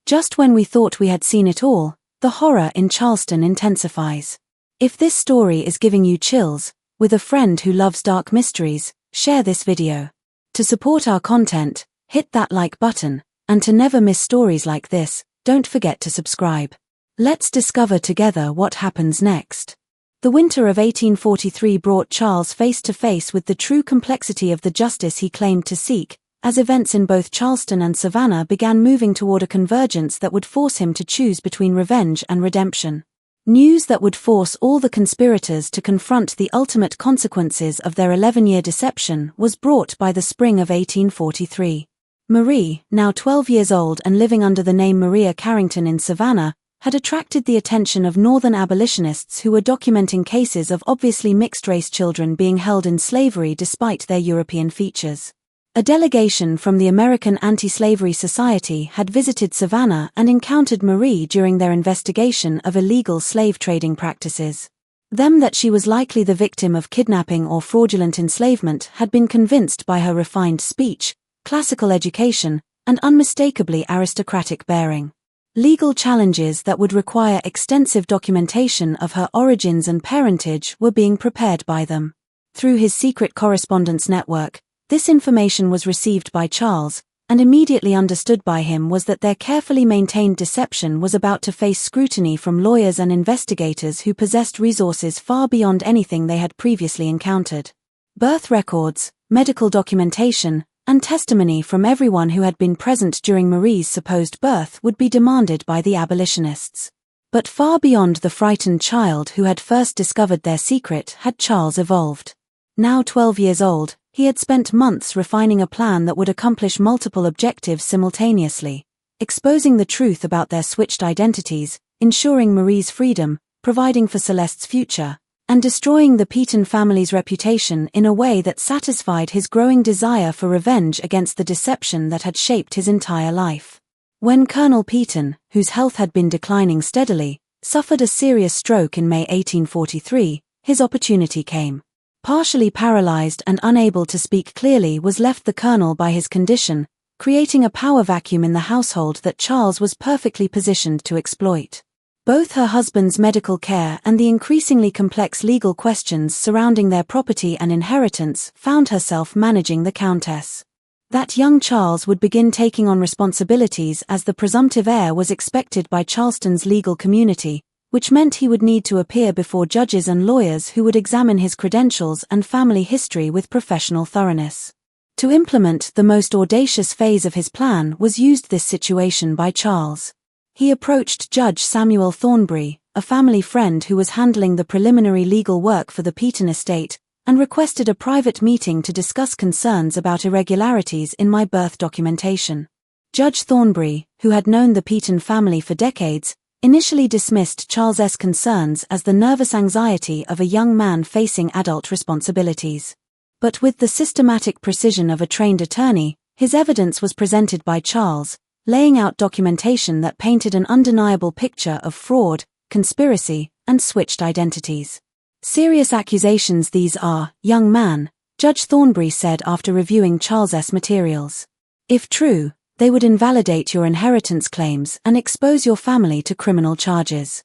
Just when we thought we had seen it all, the horror in Charleston intensifies. If this story is giving you chills, with a friend who loves dark mysteries, share this video. To support our content, hit that like button, and to never miss stories like this, don't forget to subscribe. Let's discover together what happens next. The winter of 1843 brought Charles face to face with the true complexity of the justice he claimed to seek, as events in both Charleston and Savannah began moving toward a convergence that would force him to choose between revenge and redemption. News that would force all the conspirators to confront the ultimate consequences of their 11-year deception was brought by the spring of 1843. Marie, now 12 years old and living under the name Maria Carrington in Savannah, had attracted the attention of Northern abolitionists who were documenting cases of obviously mixed-race children being held in slavery despite their European features. A delegation from the American Anti-Slavery Society had visited Savannah and encountered Marie during their investigation of illegal slave trading practices. Them that she was likely the victim of kidnapping or fraudulent enslavement had been convinced by her refined speech, classical education, and unmistakably aristocratic bearing. Legal challenges that would require extensive documentation of her origins and parentage were being prepared by them. Through his secret correspondence network, this information was received by Charles, and immediately understood by him was that their carefully maintained deception was about to face scrutiny from lawyers and investigators who possessed resources far beyond anything they had previously encountered. Birth records, medical documentation, and testimony from everyone who had been present during Marie's supposed birth would be demanded by the abolitionists. But far beyond the frightened child who had first discovered their secret had Charles evolved. Now 12 years old, he had spent months refining a plan that would accomplish multiple objectives simultaneously, exposing the truth about their switched identities, ensuring Marie's freedom, providing for Celeste's future, and destroying the Peyton family's reputation in a way that satisfied his growing desire for revenge against the deception that had shaped his entire life. When Colonel Peyton, whose health had been declining steadily, suffered a serious stroke in May 1843, his opportunity came. Partially paralyzed and unable to speak clearly was left the colonel by his condition, creating a power vacuum in the household that Charles was perfectly positioned to exploit. Both her husband's medical care and the increasingly complex legal questions surrounding their property and inheritance found herself managing the countess. That young Charles would begin taking on responsibilities as the presumptive heir was expected by Charleston's legal community, which meant he would need to appear before judges and lawyers who would examine his credentials and family history with professional thoroughness. To implement the most audacious phase of his plan was used this situation by Charles. He approached Judge Samuel Thornbury, a family friend who was handling the preliminary legal work for the Peyton estate, and requested a private meeting to discuss concerns about irregularities in my birth documentation. Judge Thornbury, who had known the Peyton family for decades, initially dismissed Charles's concerns as the nervous anxiety of a young man facing adult responsibilities. But with the systematic precision of a trained attorney, his evidence was presented by Charles, laying out documentation that painted an undeniable picture of fraud, conspiracy, and switched identities. Serious accusations these are, young man, Judge Thornbury said after reviewing Charles's materials. If true, they would invalidate your inheritance claims and expose your family to criminal charges.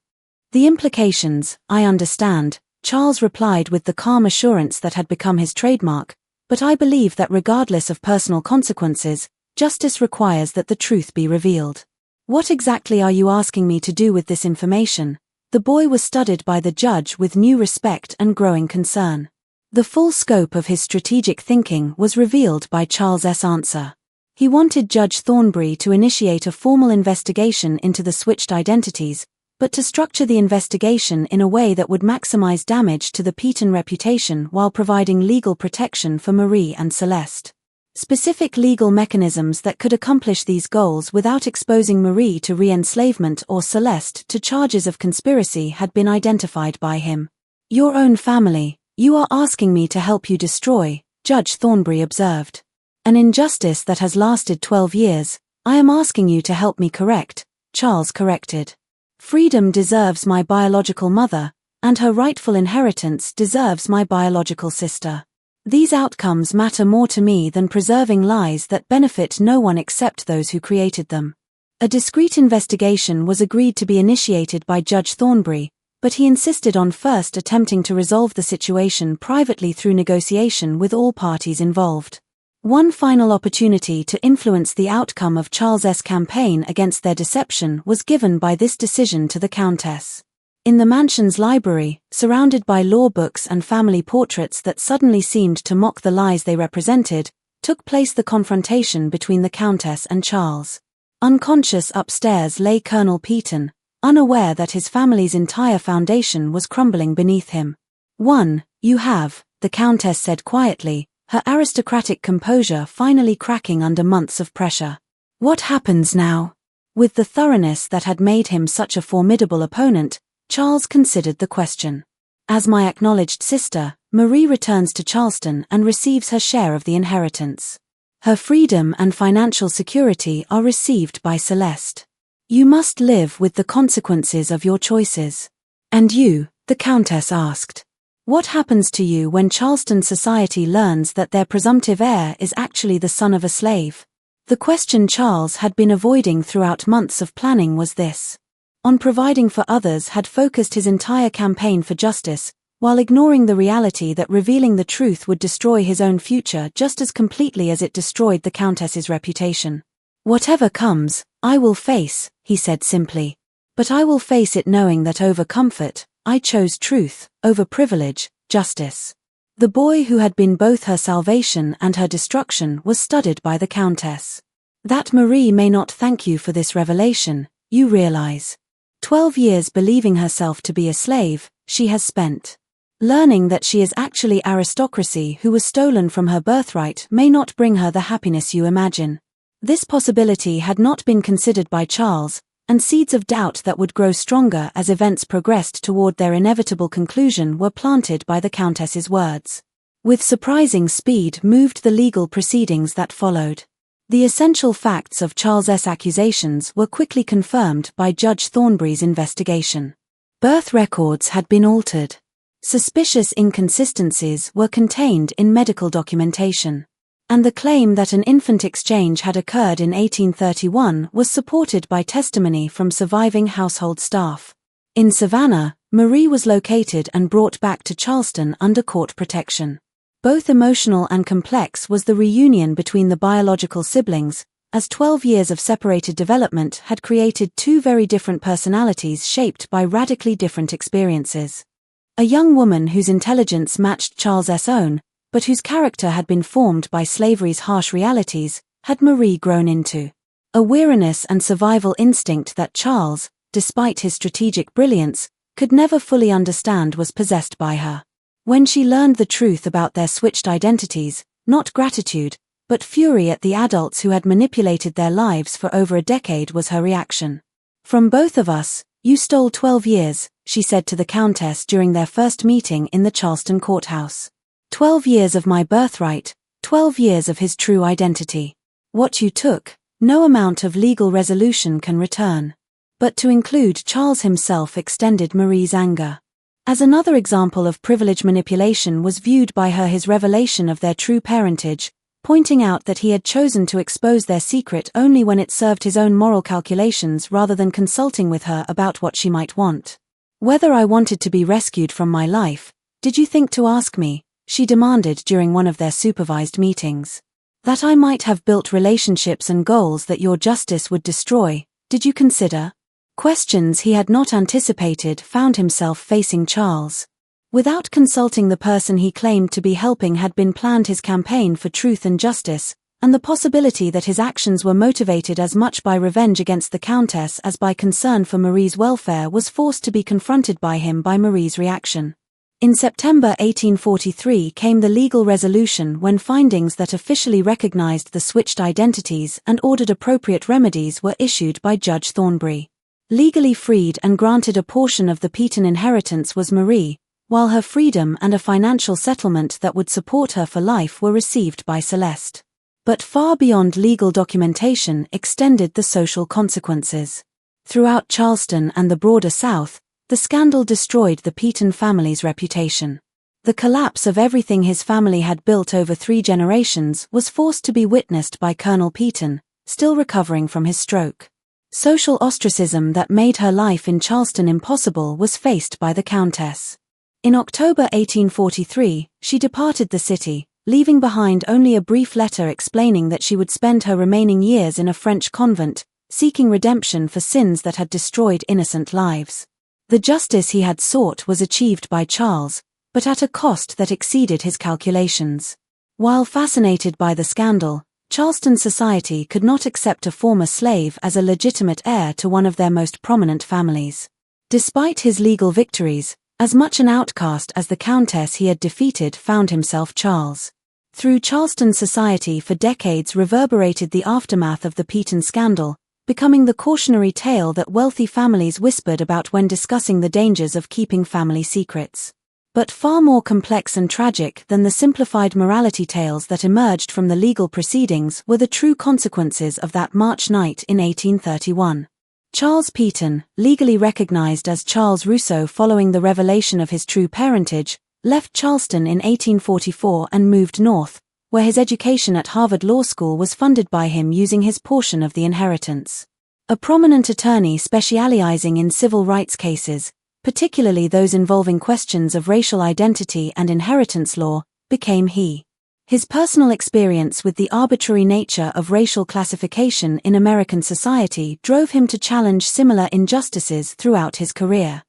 The implications, I understand, Charles replied with the calm assurance that had become his trademark, but I believe that regardless of personal consequences, justice requires that the truth be revealed. What exactly are you asking me to do with this information? The boy was studied by the judge with new respect and growing concern. The full scope of his strategic thinking was revealed by Charles's answer. He wanted Judge Thornbury to initiate a formal investigation into the switched identities, but to structure the investigation in a way that would maximize damage to the Peton reputation while providing legal protection for Marie and Celeste. Specific legal mechanisms that could accomplish these goals without exposing Marie to re-enslavement or Celeste to charges of conspiracy had been identified by him. "Your own family, you are asking me to help you destroy," Judge Thornbury observed. "An injustice that has lasted 12 years, I am asking you to help me correct," Charles corrected. "Freedom deserves my biological mother, and her rightful inheritance deserves my biological sister. These outcomes matter more to me than preserving lies that benefit no one except those who created them." A discreet investigation was agreed to be initiated by Judge Thornbury, but he insisted on first attempting to resolve the situation privately through negotiation with all parties involved. One final opportunity to influence the outcome of Charles's campaign against their deception was given by this decision to the Countess. In the mansion's library, surrounded by law books and family portraits that suddenly seemed to mock the lies they represented, took place the confrontation between the Countess and Charles. Unconscious upstairs lay Colonel Peton, unaware that his family's entire foundation was crumbling beneath him. "You have," the Countess said quietly, her aristocratic composure finally cracking under months of pressure. "What happens now?" With the thoroughness that had made him such a formidable opponent, Charles considered the question. "As my acknowledged sister, Marie returns to Charleston and receives her share of the inheritance. Her freedom and financial security are received by Celeste. You must live with the consequences of your choices." "And you?" the Countess asked. "What happens to you when Charleston society learns that their presumptive heir is actually the son of a slave?" The question Charles had been avoiding throughout months of planning was this. On providing for others had focused his entire campaign for justice, while ignoring the reality that revealing the truth would destroy his own future just as completely as it destroyed the Countess's reputation. "Whatever comes, I will face," he said simply. "But I will face it knowing that over comfort, I chose truth, over privilege, justice." The boy who had been both her salvation and her destruction was studied by the Countess. "That Marie may not thank you for this revelation, you realize. 12 years believing herself to be a slave, she has spent. Learning that she is actually aristocracy who was stolen from her birthright may not bring her the happiness you imagine." This possibility had not been considered by Charles, and seeds of doubt that would grow stronger as events progressed toward their inevitable conclusion were planted by the Countess's words. With surprising speed moved the legal proceedings that followed. The essential facts of Charles's accusations were quickly confirmed by Judge Thornbury's investigation. Birth records had been altered. Suspicious inconsistencies were contained in medical documentation. And the claim that an infant exchange had occurred in 1831 was supported by testimony from surviving household staff. In Savannah, Marie was located and brought back to Charleston under court protection. Both emotional and complex was the reunion between the biological siblings, as 12 years of separated development had created two very different personalities shaped by radically different experiences. A young woman whose intelligence matched Charles's own, but whose character had been formed by slavery's harsh realities, had Marie grown into. A weariness and survival instinct that Charles, despite his strategic brilliance, could never fully understand was possessed by her. When she learned the truth about their switched identities, not gratitude, but fury at the adults who had manipulated their lives for over a decade was her reaction. "From both of us, you stole 12 years, she said to the Countess during their first meeting in the Charleston courthouse. 12 years of my birthright, 12 years of his true identity. What you took, no amount of legal resolution can return." But to include Charles himself extended Marie's anger. As another example of privilege manipulation was viewed by her his revelation of their true parentage, pointing out that he had chosen to expose their secret only when it served his own moral calculations rather than consulting with her about what she might want. "Whether I wanted to be rescued from my life, did you think to ask me?" she demanded during one of their supervised meetings. "That I might have built relationships and goals that your justice would destroy, did you consider?" Questions he had not anticipated found himself facing Charles. Without consulting the person he claimed to be helping had been planned his campaign for truth and justice, and the possibility that his actions were motivated as much by revenge against the countess as by concern for Marie's welfare was forced to be confronted by him by Marie's reaction. In September 1843 came the legal resolution when findings that officially recognized the switched identities and ordered appropriate remedies were issued by Judge Thornbury. Legally freed and granted a portion of the Peaton inheritance was Marie, while her freedom and a financial settlement that would support her for life were received by Celeste. But far beyond legal documentation extended the social consequences. Throughout Charleston and the broader South, the scandal destroyed the Peaton family's reputation. The collapse of everything his family had built over 3 generations was forced to be witnessed by Colonel Peaton, still recovering from his stroke. Social ostracism that made her life in Charleston impossible was faced by the Countess. In October 1843, she departed the city, leaving behind only a brief letter explaining that she would spend her remaining years in a French convent, seeking redemption for sins that had destroyed innocent lives. The justice he had sought was achieved by Charles, but at a cost that exceeded his calculations. While fascinated by the scandal, Charleston society could not accept a former slave as a legitimate heir to one of their most prominent families. Despite his legal victories, as much an outcast as the Countess he had defeated found himself Charles. Through Charleston society for decades reverberated the aftermath of the Peaton scandal, becoming the cautionary tale that wealthy families whispered about when discussing the dangers of keeping family secrets. But far more complex and tragic than the simplified morality tales that emerged from the legal proceedings were the true consequences of that March night in 1831. Charles Peaton, legally recognized as Charles Rousseau following the revelation of his true parentage, left Charleston in 1844 and moved north, where his education at Harvard Law School was funded by him using his portion of the inheritance. A prominent attorney specializing in civil rights cases, particularly those involving questions of racial identity and inheritance law, became he. His personal experience with the arbitrary nature of racial classification in American society drove him to challenge similar injustices throughout his career.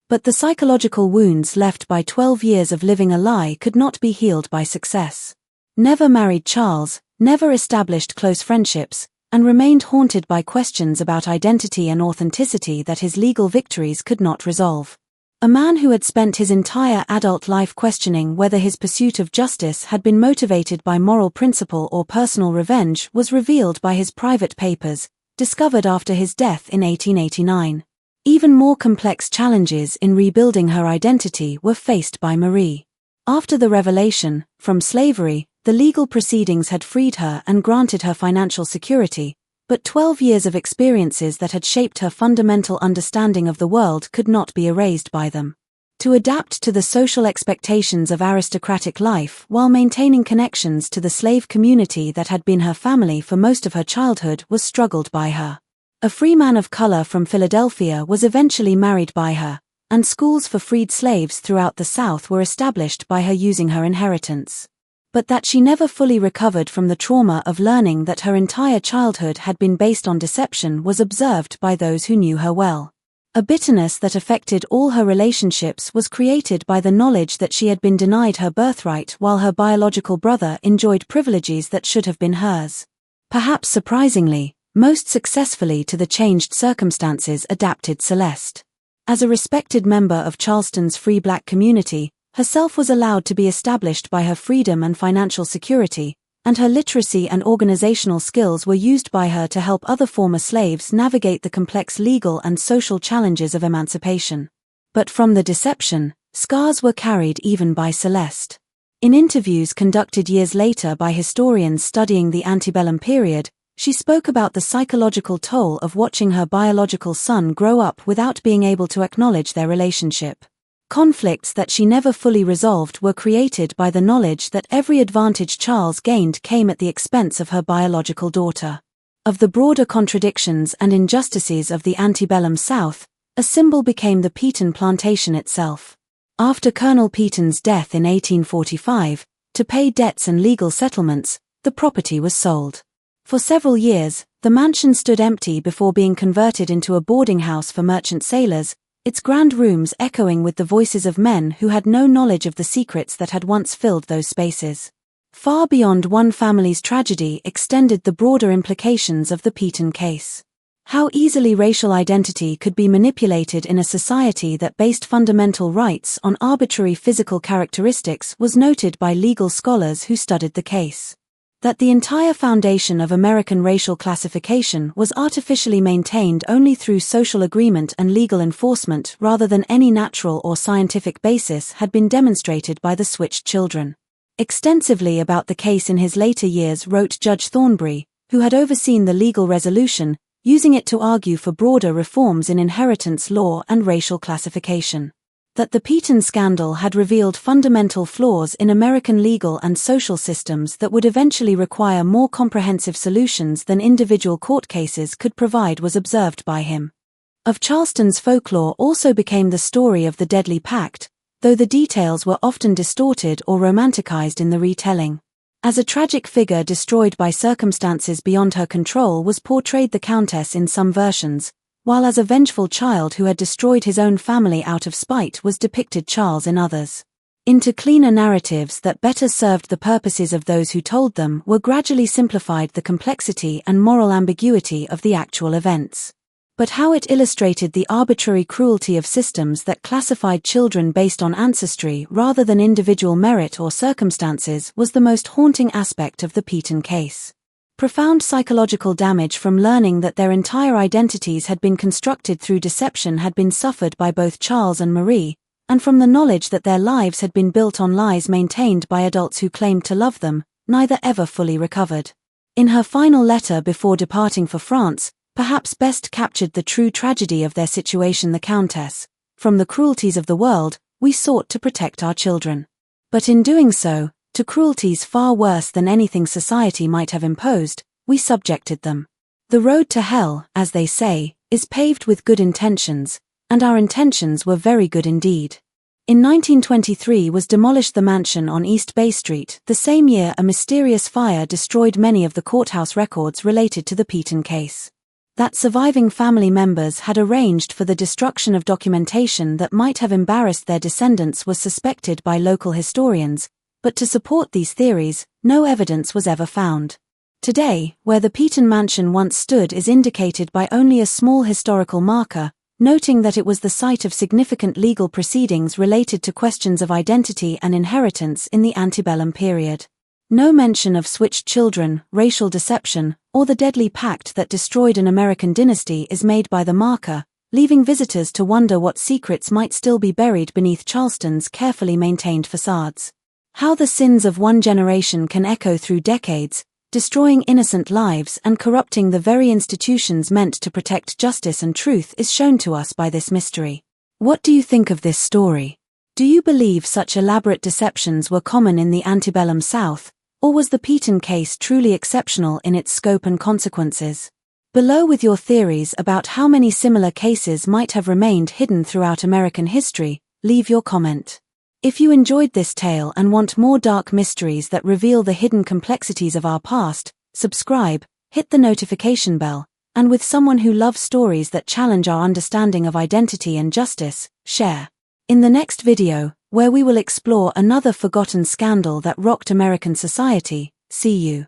But the psychological wounds left by 12 years of living a lie could not be healed by success. Never married Charles, never established close friendships, and remained haunted by questions about identity and authenticity that his legal victories could not resolve. A man who had spent his entire adult life questioning whether his pursuit of justice had been motivated by moral principle or personal revenge was revealed by his private papers, discovered after his death in 1889. Even more complex challenges in rebuilding her identity were faced by Marie. After the revelation, from slavery, the legal proceedings had freed her and granted her financial security, but 12 years of experiences that had shaped her fundamental understanding of the world could not be erased by them. To adapt to the social expectations of aristocratic life while maintaining connections to the slave community that had been her family for most of her childhood was struggled by her. A free man of color from Philadelphia was eventually married by her, and schools for freed slaves throughout the South were established by her using her inheritance. But that she never fully recovered from the trauma of learning that her entire childhood had been based on deception was observed by those who knew her well. A bitterness that affected all her relationships was created by the knowledge that she had been denied her birthright while her biological brother enjoyed privileges that should have been hers. Perhaps surprisingly, most successfully to the changed circumstances adapted Celeste. As a respected member of Charleston's free black community, herself was allowed to be established by her freedom and financial security, and her literacy and organizational skills were used by her to help other former slaves navigate the complex legal and social challenges of emancipation. But from the deception, scars were carried even by Celeste. In interviews conducted years later by historians studying the antebellum period, she spoke about the psychological toll of watching her biological son grow up without being able to acknowledge their relationship. Conflicts that she never fully resolved were created by the knowledge that every advantage Charles gained came at the expense of her biological daughter. Of the broader contradictions and injustices of the antebellum South, a symbol became the Peaton plantation itself. After Colonel Peaton's death in 1845, to pay debts and legal settlements, the property was sold. For several years, the mansion stood empty before being converted into a boarding house for merchant sailors, its grand rooms echoing with the voices of men who had no knowledge of the secrets that had once filled those spaces. Far beyond one family's tragedy extended the broader implications of the Peyton case. How easily racial identity could be manipulated in a society that based fundamental rights on arbitrary physical characteristics was noted by legal scholars who studied the case. That the entire foundation of American racial classification was artificially maintained only through social agreement and legal enforcement rather than any natural or scientific basis had been demonstrated by the switched children. Extensively about the case in his later years wrote Judge Thornbury, who had overseen the legal resolution, using it to argue for broader reforms in inheritance law and racial classification. That the Peyton scandal had revealed fundamental flaws in American legal and social systems that would eventually require more comprehensive solutions than individual court cases could provide was observed by him. Of Charleston's folklore also became the story of the deadly pact, though the details were often distorted or romanticized in the retelling. As a tragic figure destroyed by circumstances beyond her control was portrayed the countess in some versions, while as a vengeful child who had destroyed his own family out of spite was depicted Charles in others. Into cleaner narratives that better served the purposes of those who told them were gradually simplified the complexity and moral ambiguity of the actual events. But how it illustrated the arbitrary cruelty of systems that classified children based on ancestry rather than individual merit or circumstances was the most haunting aspect of the Peyton case. Profound psychological damage from learning that their entire identities had been constructed through deception had been suffered by both Charles and Marie, and from the knowledge that their lives had been built on lies maintained by adults who claimed to love them, neither ever fully recovered. In her final letter before departing for France, perhaps best captured the true tragedy of their situation. The countess, "From the cruelties of the world, we sought to protect our children. But in doing so, to cruelties far worse than anything society might have imposed, we subjected them. The road to hell, as they say, is paved with good intentions, and our intentions were very good indeed." In 1923 was demolished the mansion on East Bay Street. The same year a mysterious fire destroyed many of the courthouse records related to the Peyton case. That surviving family members had arranged for the destruction of documentation that might have embarrassed their descendants was suspected by local historians, but to support these theories, no evidence was ever found. Today, where the Peyton mansion once stood is indicated by only a small historical marker, noting that it was the site of significant legal proceedings related to questions of identity and inheritance in the antebellum period. No mention of switched children, racial deception, or the deadly pact that destroyed an American dynasty is made by the marker, leaving visitors to wonder what secrets might still be buried beneath Charleston's carefully maintained facades. How the sins of one generation can echo through decades, destroying innocent lives and corrupting the very institutions meant to protect justice and truth is shown to us by this mystery. What do you think of this story? Do you believe such elaborate deceptions were common in the antebellum South, or was the Peyton case truly exceptional in its scope and consequences? Below with your theories about how many similar cases might have remained hidden throughout American history, leave your comment. If you enjoyed this tale and want more dark mysteries that reveal the hidden complexities of our past, subscribe, hit the notification bell, and with someone who loves stories that challenge our understanding of identity and justice, share. In the next video, where we will explore another forgotten scandal that rocked American society, see you.